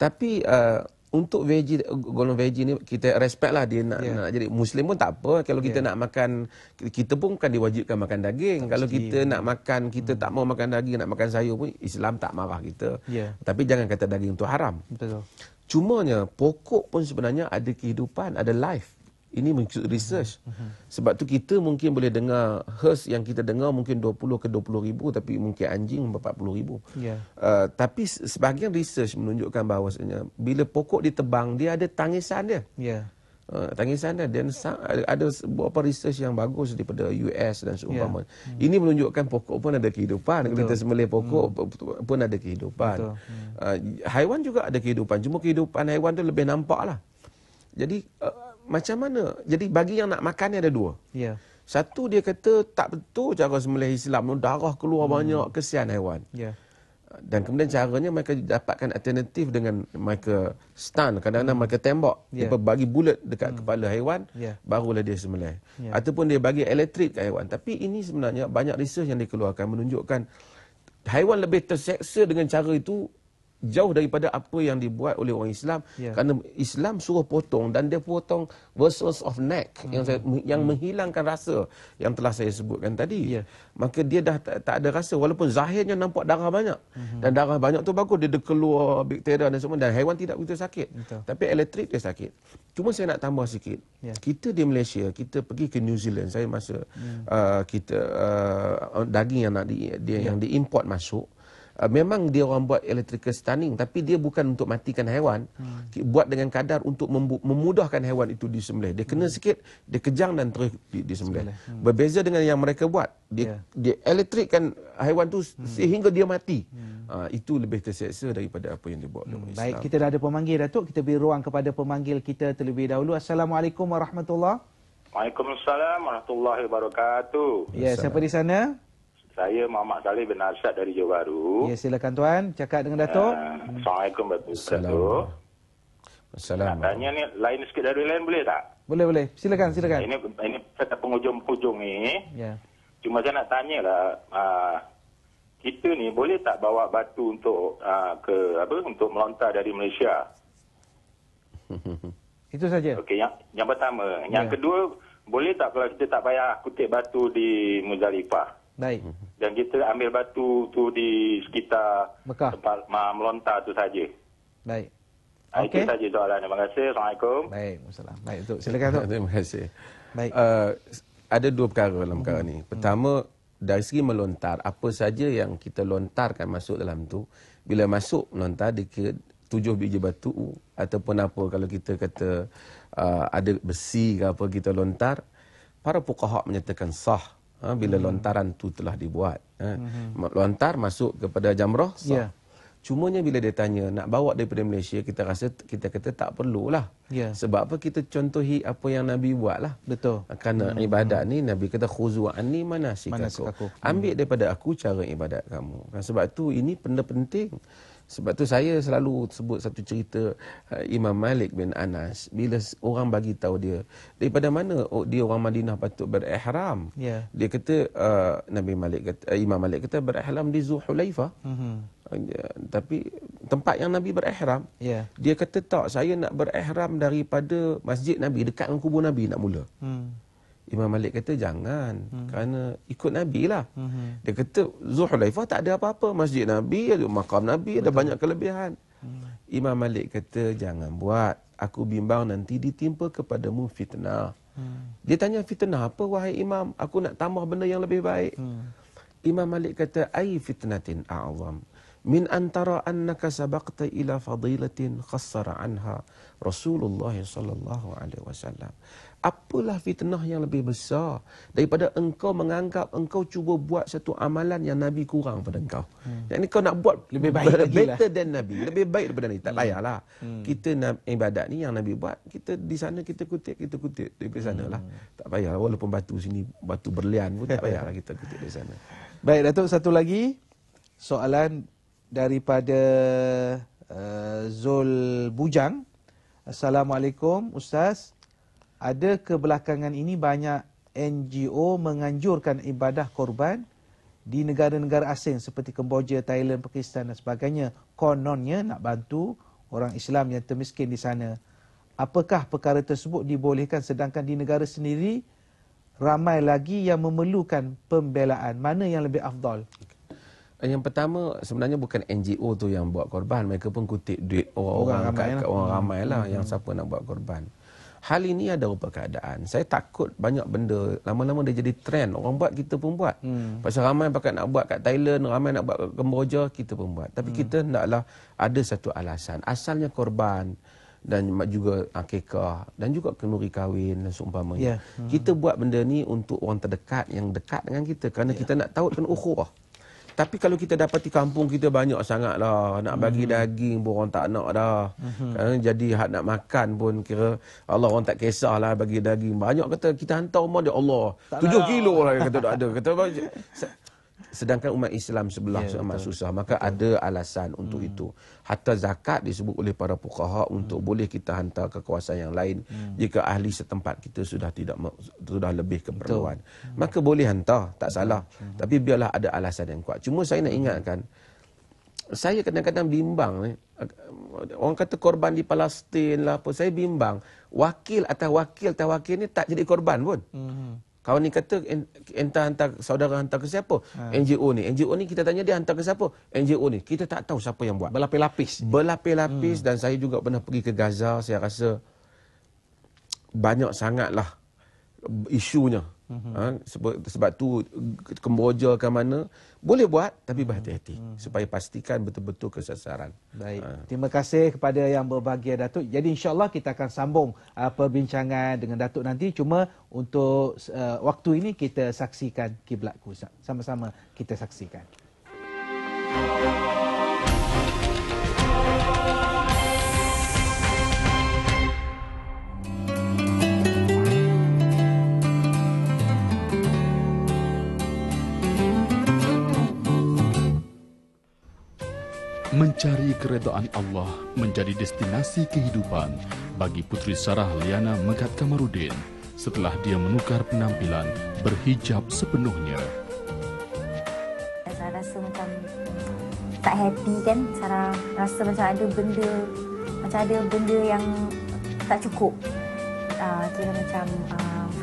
Tapi untuk golongan veggie ni kita respect lah, dia nak jadi Muslim pun tak apa. Kalau kita nak makan, kita pun bukan diwajibkan makan daging. Kalau kita nak makan, kita tak mau makan daging, nak makan sayur pun Islam tak marah kita. Tapi jangan kata daging tu haram. Betul. Cumanya pokok pun sebenarnya ada kehidupan, ada life. Ini mengikut research. Sebab tu kita mungkin boleh dengar hertz yang kita dengar mungkin 20 ke 20 ribu, tapi mungkin anjing 40 ribu. Yeah. Tapi sebahagian research menunjukkan bahawasanya bila pokok ditebang, dia ada tangisan dia. Yeah. Tangisan dia. Dan ada beberapa research yang bagus daripada US dan seumpama. Ini menunjukkan pokok pun ada kehidupan. Kalau kita sembelih pokok pun ada kehidupan. Haiwan juga ada kehidupan. Cuma kehidupan haiwan tu lebih nampak lah. Jadi macam mana? Jadi bagi yang nak makan ni ada dua. Ya. Satu, dia kata tak betul cara sembelih Islam. Darah keluar banyak, kesian haiwan. Ya. Dan kemudian caranya mereka dapatkan alternatif dengan mereka stun. Kadang-kadang mereka tembak. Ya. Dia bagi bullet dekat kepala haiwan, barulah dia sembelih. Ya. Ataupun dia bagi elektrik ke haiwan. Tapi ini sebenarnya banyak research yang dikeluarkan menunjukkan haiwan lebih terseksa dengan cara itu jauh daripada apa yang dibuat oleh orang Islam. Kerana Islam suruh potong, dan dia potong vessels of neck yang menghilangkan rasa yang telah saya sebutkan tadi. Maka dia dah tak ada rasa, walaupun zahirnya nampak darah banyak. Dan darah banyak tu bagus, dia keluar bakteria dan semua, dan haiwan tidak begitu sakit. Tapi elektrik dia sakit. Cuma saya nak tambah sikit. Kita di Malaysia, kita pergi ke New Zealand, saya masa kita daging yang diimport masuk, memang dia orang buat electrical stunning, tapi dia bukan untuk matikan haiwan. Buat dengan kadar untuk memudahkan haiwan itu disembelih. Dia kena sikit, dia kejang dan terus disembelih. Berbeza dengan yang mereka buat. Dia elektrikkan haiwan tu sehingga dia mati. Itu lebih terseksa daripada apa yang dibuat oleh Islam. Baik, kita dah ada pemanggil, Datuk. Kita beri ruang kepada pemanggil kita terlebih dahulu. Assalamualaikum warahmatullahi. Waalaikumsalam warahmatullahi wabarakatuh. Ya, siapa di sana? Saya Muhammad Saleh bin Arsyad dari Johor Bahru. Ya, silakan tuan, cakap dengan Datuk. Assalamualaikum warahmatullahi. Assalamualaikum. Nak tanya ni lain sikit dari lain boleh tak? Boleh. Silakan. Ini pada penghujung-penghujung ni. Ya. Cuma saya nak tanyalah, kita ni boleh tak bawa batu untuk untuk melontar dari Malaysia? Itu saja. Okey, yang pertama. Yang kedua, boleh tak kalau kita tak payah kutip batu di Muzdalifah? Baik. Dan kita ambil batu tu di sekitar Mekah, tempat melontar tu saja. Baik. Itu saja soalan. Terima kasih. Assalamualaikum. Baik, Wassalam. Baik, Datuk. Silakan, Datuk. Terima kasih. Baik. Ada dua perkara dalam perkara ni. Pertama, dari segi melontar, apa saja yang kita lontarkan masuk dalam tu, bila masuk melontar, dia kira 7 biji batu ataupun apa, kalau kita kata ada besi ke apa kita lontar, para fuqaha menyatakan sah. Bila lontaran tu telah dibuat. Lontar masuk kepada jamrah, sah. Cumanya bila dia tanya nak bawa daripada Malaysia, kita kata tak perlulah. Sebab apa? Kita contohi apa yang Nabi buat lah. Betul. Kerana ibadat ni Nabi kata khuzu anni manasikakum. Ambil daripada aku cara ibadat kamu. Sebab tu ini benda penting. Sebab tu saya selalu sebut satu cerita Imam Malik bin Anas. Bila orang bagi tahu dia daripada mana dia orang Madinah patut berihram. Dia kata Imam Malik kata berihram di Zulhulaifah. Tapi tempat yang Nabi berihram, dia kata tak, saya nak berihram daripada masjid Nabi, dekat dengan kubur Nabi nak mula. Imam Malik kata jangan, kerana ikut Nabi lah. Dia kata Zulhulaifah tak ada apa-apa, masjid Nabi, ada makam Nabi, ada banyak kelebihan. Imam Malik kata jangan buat, aku bimbang nanti ditimpa kepadamu fitnah. Dia tanya fitnah apa wahai Imam, aku nak tambah benda yang lebih baik. Imam Malik kata ai fitnatin a'zam min antara annaka sabaqta ila fadilatin khassara anha Rasulullah sallallahu alaihi wasallam. Apalah fitnah yang lebih besar daripada engkau menganggap engkau cuba buat satu amalan yang Nabi kurang pada engkau. Yang ni kau nak buat lebih baik better than Nabi, lebih baik daripada Nabi. Tak payahlah. Kita ibadat ni yang Nabi buat, kita di sana kita kutip daripada sana lah. Tak payah, walaupun batu sini batu berlian pun tak payahlah kita kutip dari sana. Baik, Datuk, satu lagi soalan daripada Zul Bujang. Assalamualaikum Ustaz. Ada kebelakangan ini banyak NGO menganjurkan ibadah korban di negara-negara asing seperti Kemboja, Thailand, Pakistan dan sebagainya. Kononnya nak bantu orang Islam yang termiskin di sana. Apakah perkara tersebut dibolehkan sedangkan di negara sendiri ramai lagi yang memerlukan pembelaan? Mana yang lebih afdal? Yang pertama, sebenarnya bukan NGO tu yang buat korban. Mereka pun kutip duit orang ramai lah yang siapa nak buat korban. Hal ini ada beberapa keadaan. Saya takut banyak benda lama-lama dia jadi trend. Orang buat, kita pun buat. Pasal ramai pakai nak buat kat Thailand, ramai nak buat kat Kemboja, kita pun buat. Tapi kita hendaklah ada satu alasan. Asalnya korban dan juga akikah dan juga kenduri kahwin dan seumpamanya. Kita buat benda ni untuk orang terdekat yang dekat dengan kita kerana kita nak tautkan ukhuwah. Tapi kalau kita dapati kampung kita banyak sangat lah, nak bagi daging pun orang tak nak dah. Kerana jadi hak nak makan pun kira Allah orang tak kisahlah bagi daging. Banyak kata kita hantar rumah dia Allah. 7 kilo lah kata tak ada. Kata sedangkan umat Islam sebelah amat susah. Maka ada alasan untuk itu. Hatta zakat disebut oleh para fuqaha untuk boleh kita hantar ke kawasan yang lain jika ahli setempat kita sudah lebih keperluan. Maka boleh hantar, tak salah. Tapi biarlah ada alasan yang kuat. Cuma saya nak ingatkan, saya kadang-kadang bimbang ni. Orang kata korban di Palestin lah apa, saya bimbang. Wakil atas wakil ni tak jadi korban pun. Kawan ni kata hantar saudara hantar ke siapa? NGO ni kita tanya dia hantar ke siapa? NGO ni. Kita tak tahu siapa yang buat. Berlapis-lapis. Dan saya juga pernah pergi ke Gaza. Saya rasa banyak sangatlah isunya. Sebab tu Kemboja ke mana boleh buat tapi berhati-hati supaya pastikan betul-betul kesasaran. Baik. Terima kasih kepada yang berbahagia Datuk. Jadi insya-Allah kita akan sambung perbincangan dengan Datuk nanti. Cuma untuk waktu ini kita saksikan Kiblatku. Sama-sama kita saksikan. Mencari keredaan Allah menjadi destinasi kehidupan bagi Puteri Sarah Liana Megat Kamarudin setelah dia menukar penampilan berhijab sepenuhnya. Saya rasa macam tak happy kan. Saya rasa macam ada benda yang tak cukup. Kira macam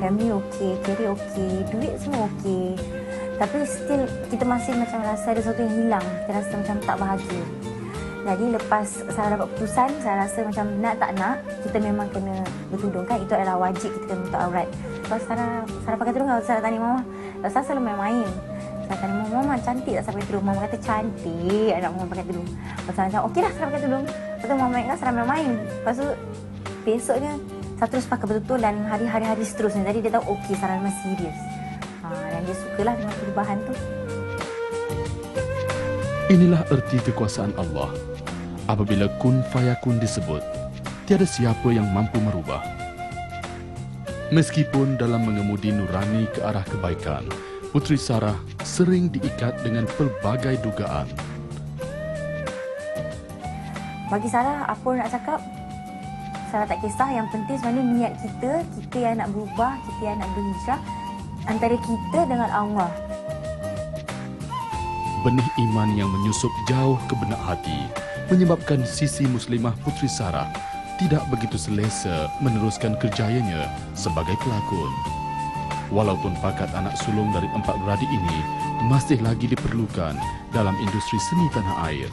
family okey, career okey, duit semua okey. Tapi still kita masih macam rasa ada sesuatu yang hilang. Kita rasa macam tak bahagia. Jadi lepas saya dapat keputusan, saya rasa macam nak tak nak, kita memang kena bertudung kan. Itu adalah wajib kita kena tutup aurat. Lepas Sarah pakai tudung, saya tanya Mama. Lepas saya selalu main-main. Saya tanya Mama cantik tak saya pakai tudung? Mama kata cantik anak Mama pakai tudung. Lepas saya cakap okey dah Sarah pakai tudung. Lepas tu Mama ingat Sarah main-main. Lepas tu besoknya saya terus pakai betul-betul dan hari-hari seterusnya. Jadi dia tahu okey Sarah memang serius. Dan dia sukalah dengan perubahan tu. Inilah erti kekuasaan Allah. Apabila kun fayakun disebut, tiada siapa yang mampu merubah. Meskipun dalam mengemudi nurani ke arah kebaikan, Puteri Sarah sering diikat dengan pelbagai dugaan. Bagi Sarah, apa nak cakap, Sarah tak kisah. Yang penting sebenarnya niat kita yang nak berubah, kita yang nak berhijrah antara kita dengan Allah. Benih iman yang menyusup jauh ke benak hati menyebabkan sisi muslimah Puteri Sarah tidak begitu selesa meneruskan kerjayanya sebagai pelakon. Walaupun pakat anak sulung dari 4 beradik ini masih lagi diperlukan dalam industri seni tanah air.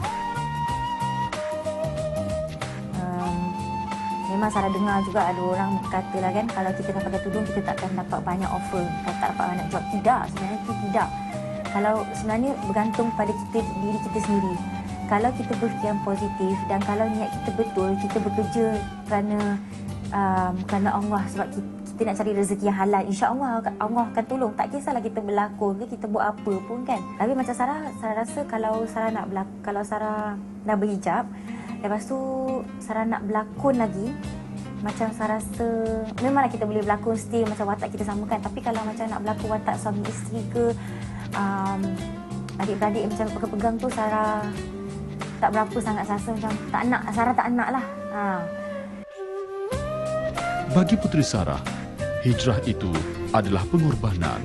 Memang Sarah dengar juga ada orang kata lah kan, kalau kita tak pakai tudung kita tak akan dapat banyak offer, kita tak dapat banyak job. Tidak, sebenarnya itu tidak. Kalau sebenarnya bergantung pada diri kita sendiri. Kalau kita berfikiran positif dan kalau niat kita betul, kita bekerja kerana Allah, sebab kita nak cari rezeki yang halal, insya-Allah Allah akan tolong. Tak kisahlah kita berlakon ke kita buat apa pun kan. Tapi macam Sarah rasa kalau Sarah dah berhijab, lepas tu Sarah nak berlakon lagi, macam Sarah rasa memanglah kita boleh berlakon still macam watak kita sama kan. Tapi kalau macam nak berlakon watak suami isteri ke adik-beradik macam pegang-pegang tu, Sarah tak berapa sangat rasa macam tak nak. Sarah tak nak lah. Bagi Puteri Sarah, hijrah itu adalah pengorbanan.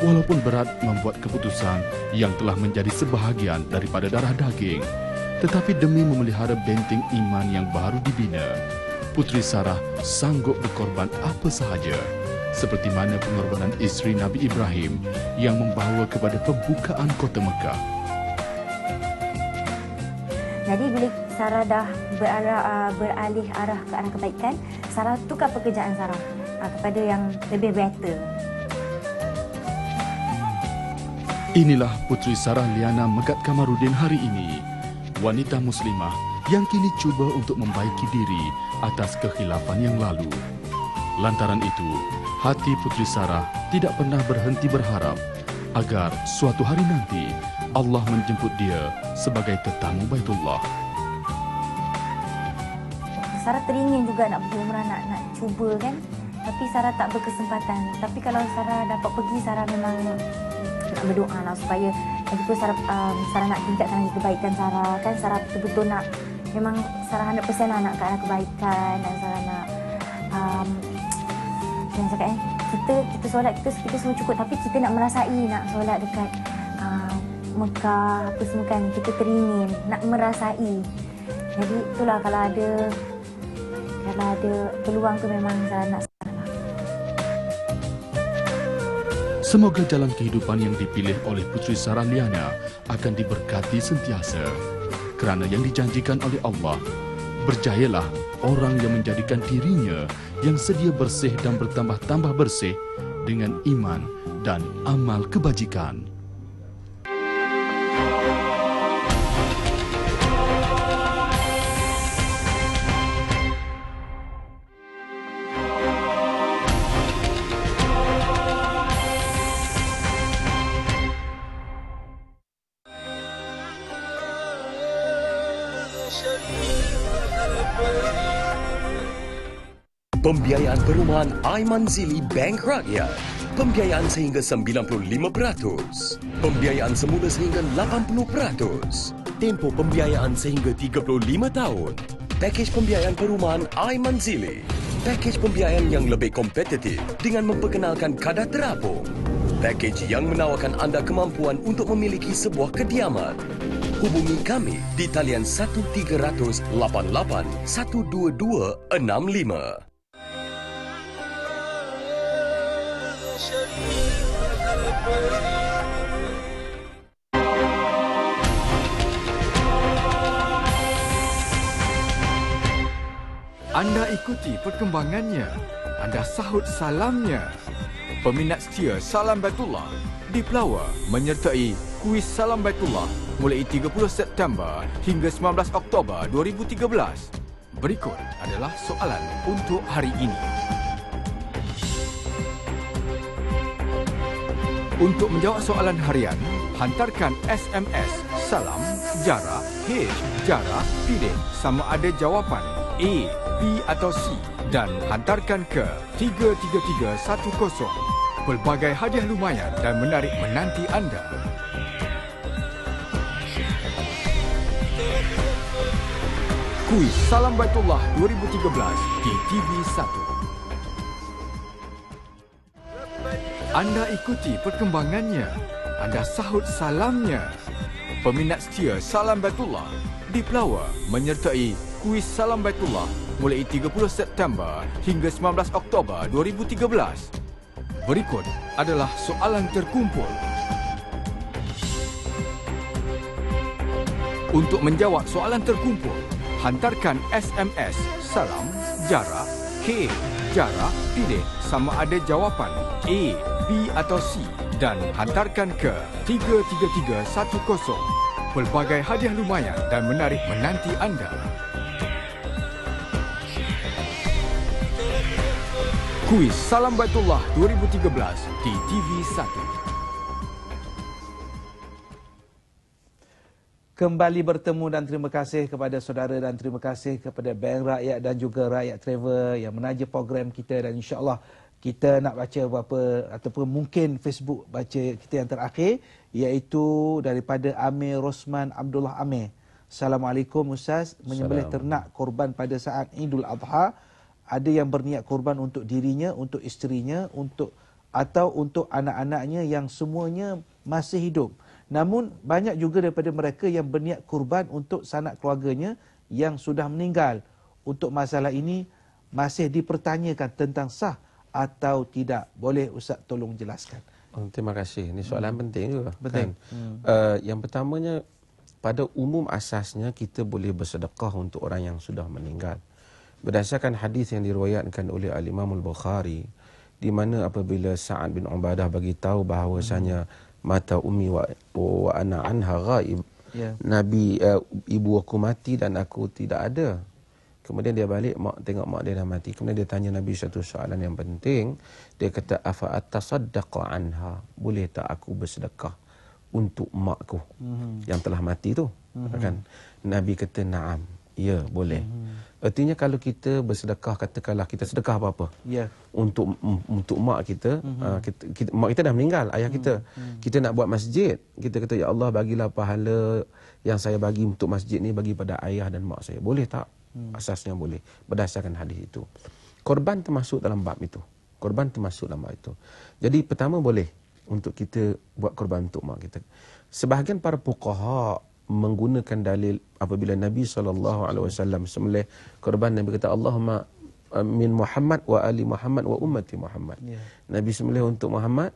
Walaupun berat membuat keputusan yang telah menjadi sebahagian daripada darah daging, tetapi demi memelihara benteng iman yang baru dibina, Puteri Sarah sanggup berkorban apa sahaja. Seperti mana pengorbanan isteri Nabi Ibrahim yang membawa kepada pembukaan kota Mekah. Jadi bila Sarah dah beralih arah ke arah kebaikan, Sarah tukar pekerjaan Sarah kepada yang lebih better. Inilah Putri Sarah Liana Megat Kamarudin hari ini, wanita muslimah yang kini cuba untuk membaiki diri atas kekhilafan yang lalu. Lantaran itu, hati Putri Sarah tidak pernah berhenti berharap agar suatu hari nanti Allah menjemput dia sebagai tetamu Baitullah. Sarah teringin juga nak pergi umrah, nak cuba kan. Tapi Sarah tak berkesempatan. Tapi kalau Sarah dapat pergi, Sarah memang nak berdoa lah supaya lagi Sarah nak tingkatkan lagi kebaikan Sarah kan. Sarah betul-betul nak, memang Sarah 100% lah nak ke arah kebaikan, dan Sarah nak yang cakap kita solat kita semua cukup, tapi kita nak merasai nak solat dekat Mekah apa semua kan, kita teringin nak merasai. Jadi itulah kalau ada peluang tu memang Sarah nak. Semoga jalan kehidupan yang dipilih oleh Putri Sarah Liana akan diberkati sentiasa. Kerana yang dijanjikan oleh Allah, berjayalah orang yang menjadikan dirinya yang sedia bersih dan bertambah-tambah bersih dengan iman dan amal kebajikan. Pembiayaan perumahan Aimanzili Bank Rakyat. Pembiayaan sehingga 95%. Pembiayaan semula sehingga 80%. Tempoh pembiayaan sehingga 35 tahun. Pakej pembiayaan perumahan Aimanzili. Pakej pembiayaan yang lebih kompetitif dengan memperkenalkan kadar terapung. Pakej yang menawarkan anda kemampuan untuk memiliki sebuah kediaman. Hubungi kami di talian 1300 88 12265. Anda ikuti perkembangannya. Anda sahut salamnya. Peminat setia Salam Baitullah di Pelawar menyertai kuis Salam Baitullah mulai 30 September hingga 19 Oktober 2013. Berikut adalah soalan untuk hari ini. Untuk menjawab soalan harian, hantarkan SMS Salam Jara H Jara pilih sama ada jawapan A, B atau C dan hantarkan ke 33310. Pelbagai hadiah lumayan dan menarik menanti anda. Kuis Salam Baitullah 2013 di TV1. Anda ikuti perkembangannya. Anda sahut salamnya. Peminat setia Salam Baitullah di Pelawar menyertai kuis Salam Baitullah mulai 30 September hingga 19 Oktober 2013. Berikut adalah soalan terkumpul. Untuk menjawab soalan terkumpul, hantarkan SMS Salam Jara K Jara pilih sama ada jawapan A, B atau C dan hantarkan ke 33310. Pelbagai hadiah lumayan dan menarik menanti anda. Kuis Salam Baitullah 2013 di TV1. Kembali bertemu dan terima kasih kepada saudara dan terima kasih kepada Bank Rakyat dan juga Rakyat Travel yang menaja program kita, dan insya-Allah kita nak baca beberapa ataupun mungkin Facebook baca kita yang terakhir, iaitu daripada Amir Rosman Abdullah Amir. Assalamualaikum Ustaz, menyembelih ternak korban pada saat Idul Adha, ada yang berniat korban untuk dirinya, untuk isterinya, atau untuk anak-anaknya yang semuanya masih hidup. Namun banyak juga daripada mereka yang berniat korban untuk sanak keluarganya yang sudah meninggal. Untuk masalah ini masih dipertanyakan tentang sah atau tidak. Boleh Ustaz tolong jelaskan? Terima kasih. Ini soalan penting juga. Penting. Kan? Yang pertamanya, pada umum asasnya kita boleh bersedekah untuk orang yang sudah meninggal. Berdasarkan hadis yang diriwayatkan oleh Al-Imam Al-Bukhari, di mana apabila Sa'ad bin Ubadah bagi tahu bahawasanya mata ummi wa ana anha ghaib, Nabi ibu aku mati dan aku tidak ada. Kemudian dia balik, tengok mak dia dah mati. Kemudian dia tanya Nabi satu soalan yang penting. Dia kata, afa atasaddaqa anha, boleh tak aku bersedekah untuk makku yang telah mati tu? Kan? Nabi kata, na'am, ya boleh. Artinya kalau kita bersedekah, katakanlah kita sedekah apa-apa untuk mak kita, mak kita dah meninggal, ayah kita. Kita nak buat masjid, kita kata, ya Allah bagilah pahala yang saya bagi untuk masjid ni bagi pada ayah dan mak saya. Boleh tak? Asasnya boleh berdasarkan hadis itu. Korban termasuk dalam bab itu. Korban termasuk dalam bab itu. Jadi pertama boleh untuk kita buat korban untuk mak kita. Sebahagian para fuqaha menggunakan dalil apabila Nabi SAW sembelih korban, Nabi kata Allahumma min Muhammad wa ali Muhammad wa ummati Muhammad. Nabi sembelih untuk Muhammad,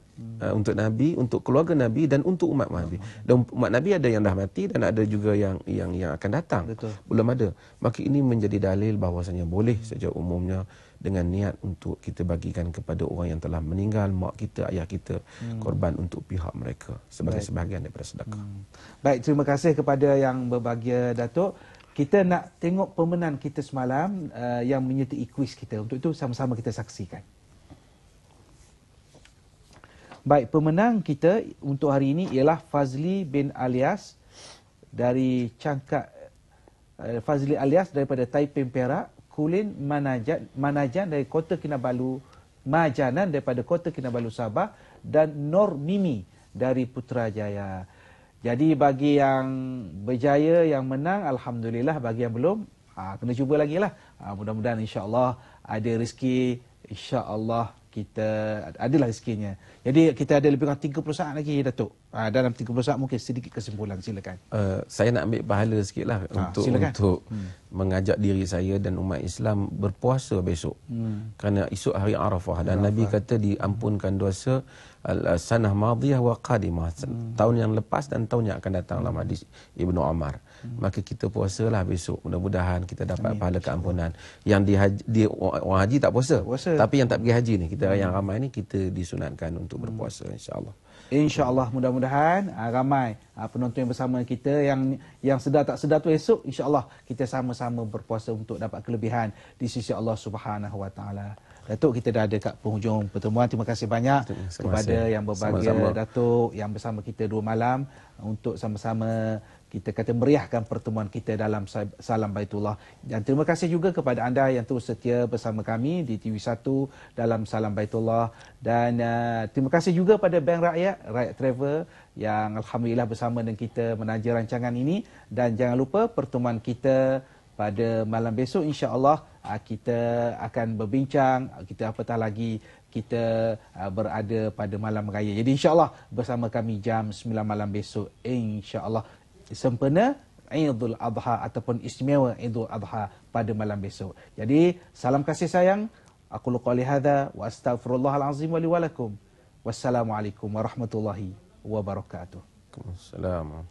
untuk Nabi, untuk keluarga Nabi dan untuk umat Nabi. Dan umat Nabi ada yang dah mati dan ada juga yang akan datang. Betul. Belum ada. Maka ini menjadi dalil bahawasanya boleh saja umumnya dengan niat untuk kita bagikan kepada orang yang telah meninggal, mak kita, ayah kita, korban untuk pihak mereka sebagai sebahagian daripada sedekah. Baik, terima kasih kepada yang berbahagia, Datuk. Kita nak tengok pemenang kita semalam yang menyertai kuis kita. Untuk itu sama-sama kita saksikan. Baik, pemenang kita untuk hari ini ialah Fazli bin Alias dari Cangkak. Fazli Alias daripada Taiping Perak, Kulin Manajan dari Kota Kinabalu, Majanan daripada Kota Kinabalu Sabah, dan Nur Mimi dari Putrajaya. Jadi bagi yang berjaya, yang menang, alhamdulillah. Bagi yang belum, kena cuba lagi lah. Mudah-mudahan insya-Allah ada rezeki, insya-Allah kita adalah rezekinya. Jadi kita ada lebih kurang 30 saat lagi, Datuk. Dalam 30 saat mungkin sedikit kesimpulan, silakan. Saya nak ambil pahala sikitlah untuk mengajak diri saya dan umat Islam berpuasa besok. Kerana esok hari Arafah dan Nabi kata diampunkan dosa sanah madiyah wa qadimah, tahun yang lepas dan tahun yang akan datang, dalam hadis Ibnu Umar. Maka kita puasalah besok, mudah-mudahan kita dapat pahala keampunan. Yang orang haji tak puasa. Tapi yang tak pergi haji ni, kita yang ramai ni kita disunatkan untuk berpuasa, insya-Allah. InsyaAllah, mudah-mudahan ramai penonton yang bersama kita yang sedar tak sedar tu esok, insyaAllah kita sama-sama berpuasa untuk dapat kelebihan di sisi Allah Subhanahu Wa Taala. Datuk, kita dah ada kat penghujung pertemuan. Terima kasih banyak kepada yang berbahagia, Datuk, yang bersama kita 2 malam untuk sama-sama kita kata meriahkan pertemuan kita dalam Salam Baitullah. Dan terima kasih juga kepada anda yang terus setia bersama kami di TV1 dalam Salam Baitullah. Dan terima kasih juga pada Bank Rakyat Travel yang alhamdulillah bersama dengan kita menaja rancangan ini. Dan jangan lupa pertemuan kita pada malam besok, insya-Allah kita akan berbincang, kita apatah lagi kita berada pada malam raya. Jadi insya-Allah bersama kami jam 9 malam besok, insya-Allah sempena Idul Adha ataupun istimewa Idul Adha pada malam besok. Jadi salam kasih sayang. Aku qouli hadza wa astaghfirullahal azim wa li wa lakum. Wassalamualaikum warahmatullahi wabarakatuh. Waalaikumsalam.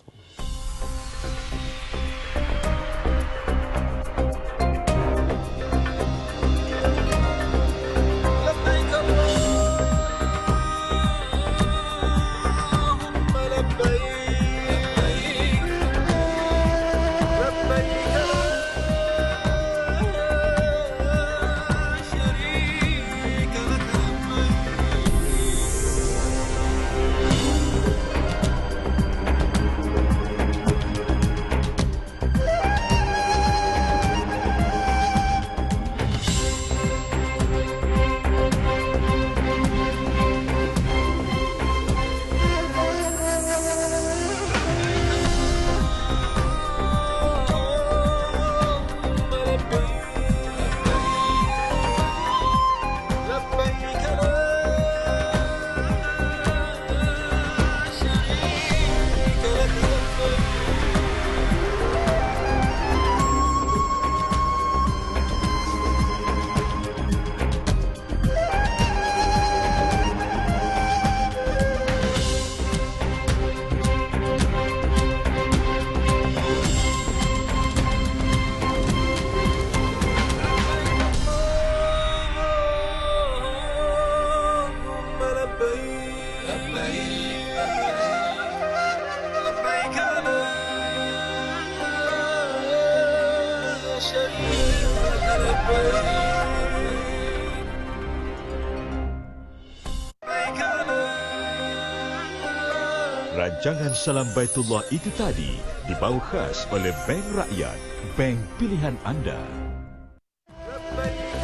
Rancangan Salam Baitullah itu tadi dibawa khas oleh Bank Rakyat, bank pilihan anda.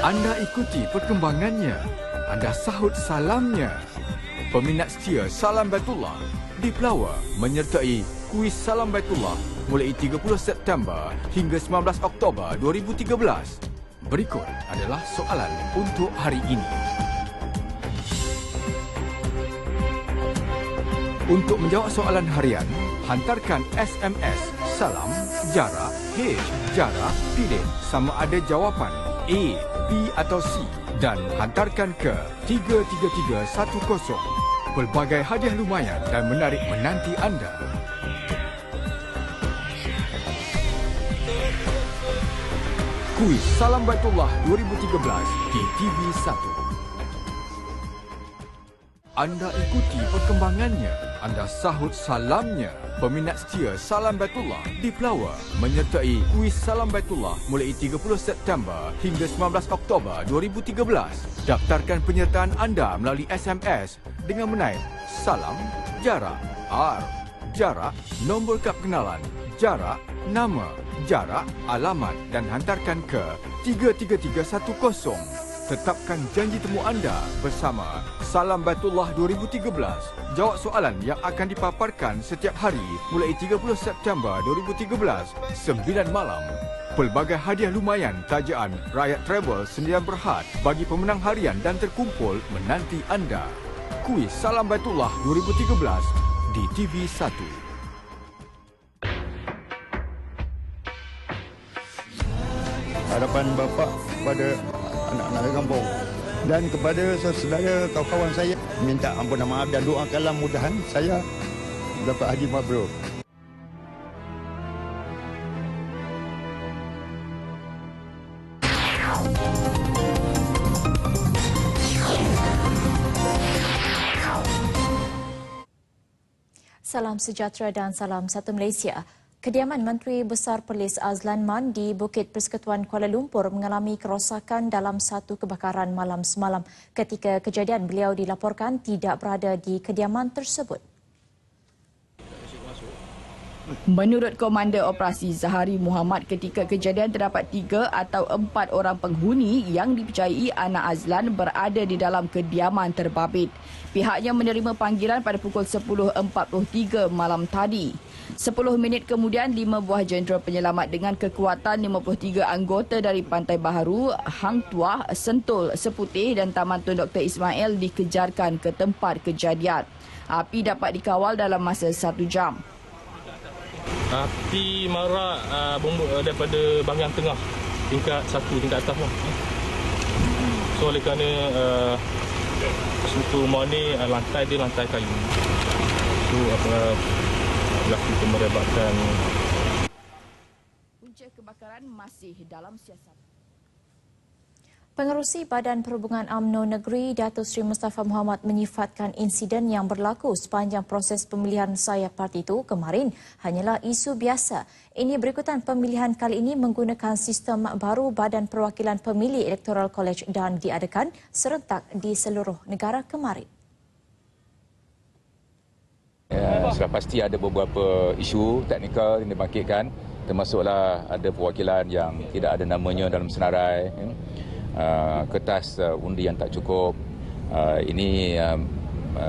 Anda ikuti perkembangannya. Anda sahut salamnya. Peminat setia Salam Baitullah di Pelawar menyertai kuis Salam Baitullah mulai 30 September hingga 19 Oktober 2013. Berikut adalah soalan untuk hari ini. Untuk menjawab soalan harian, hantarkan SMS Salam Jara H Jara, pilih sama ada jawapan A, B atau C dan hantarkan ke 33310. Pelbagai hadiah lumayan dan menarik menanti anda. Kuis Salam Baitullah 2013 di TV1. Anda ikuti perkembangannya. Anda sahut salamnya. Peminat setia Salam Baitullah di Pelawar menyertai kuis Salam Baitullah mulai 30 September hingga 19 Oktober 2013. Daftarkan penyertaan anda melalui SMS dengan menaip Salam Jarak R Jarak, nombor kad pengenalan, jarak, nama, jarak, alamat dan hantarkan ke 33310. Tetapkan janji temu anda bersama Salam Baitullah 2013. Jawab soalan yang akan dipaparkan setiap hari mulai 30 September 2013, 9 malam. Pelbagai hadiah lumayan tajaan Rakyat Travel Sendirian Berhad bagi pemenang harian dan terkumpul menanti anda. Kuis Salam Baitullah 2013 di TV1. Harapan bapa kepada anak-anak kampung dan kepada saudara kawan-kawan saya, minta ampunan maaf dan doakanlah mudahan saya dapat haji mabrur. Salam sejahtera dan salam satu Malaysia. Kediaman Menteri Besar Perlis Azlan Man di Bukit Persekutuan Kuala Lumpur mengalami kerosakan dalam satu kebakaran malam semalam. Ketika kejadian, beliau dilaporkan tidak berada di kediaman tersebut. Menurut Komander Operasi Zahari Muhammad, ketika kejadian terdapat 3 atau 4 orang penghuni yang dipercayai anak Azlan berada di dalam kediaman terbabit. Pihaknya menerima panggilan pada pukul 10.43 malam tadi. 10 minit kemudian, 5 buah jentera penyelamat dengan kekuatan 53 anggota dari Pantai Baharu, Hang Tuah, Sentul, Seputih dan Taman Tun Dr. Ismail dikejarkan ke tempat kejadian. Api dapat dikawal dalam masa 1 jam. Api marak daripada bahagian tengah, tingkat 1, tingkat atas. So oleh kerana struktur rumah ni lantai dia lantai kayu. So berlaku merebakkan. Punca kebakaran masih dalam siasat. Pengerusi Badan Perhubungan UMNO Negeri Datuk Seri Mustafa Muhammad menyifatkan insiden yang berlaku sepanjang proses pemilihan sayap parti itu kemarin hanyalah isu biasa. Ini berikutan pemilihan kali ini menggunakan sistem baru Badan Perwakilan Pemilih Electoral College dan diadakan serentak di seluruh negara kemarin. Sudah pasti ada beberapa isu teknikal yang dibangkitkan, termasuklah ada perwakilan yang tidak ada namanya dalam senarai. Kertas undi yang tak cukup. Ini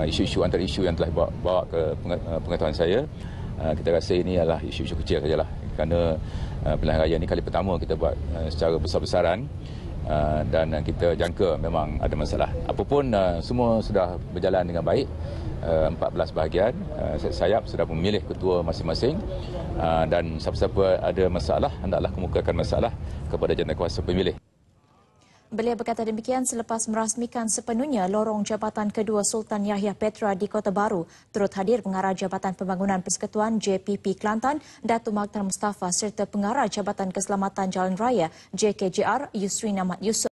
isu-isu antara isu yang telah bawa ke pengetahuan saya. Kita rasa ini adalah isu-isu kecil sajalah, kerana pilihan raya ini kali pertama kita buat secara besar-besaran dan kita jangka memang ada masalah. Apapun semua sudah berjalan dengan baik. 14 bahagian sayap sudah memilih ketua masing-masing dan siapa-siapa ada masalah hendaklah kemukakan masalah kepada Jawatankuasa Pemilih. Beliau berkata demikian selepas merasmikan sepenuhnya lorong Jabatan Kedua Sultan Yahya Petra di Kota Baru. Turut hadir Pengarah Jabatan Pembangunan Persekutuan JPP Kelantan, Datuk Makhtar Mustafa serta Pengarah Jabatan Keselamatan Jalan Raya JKJR Yusri Ahmad Yusof.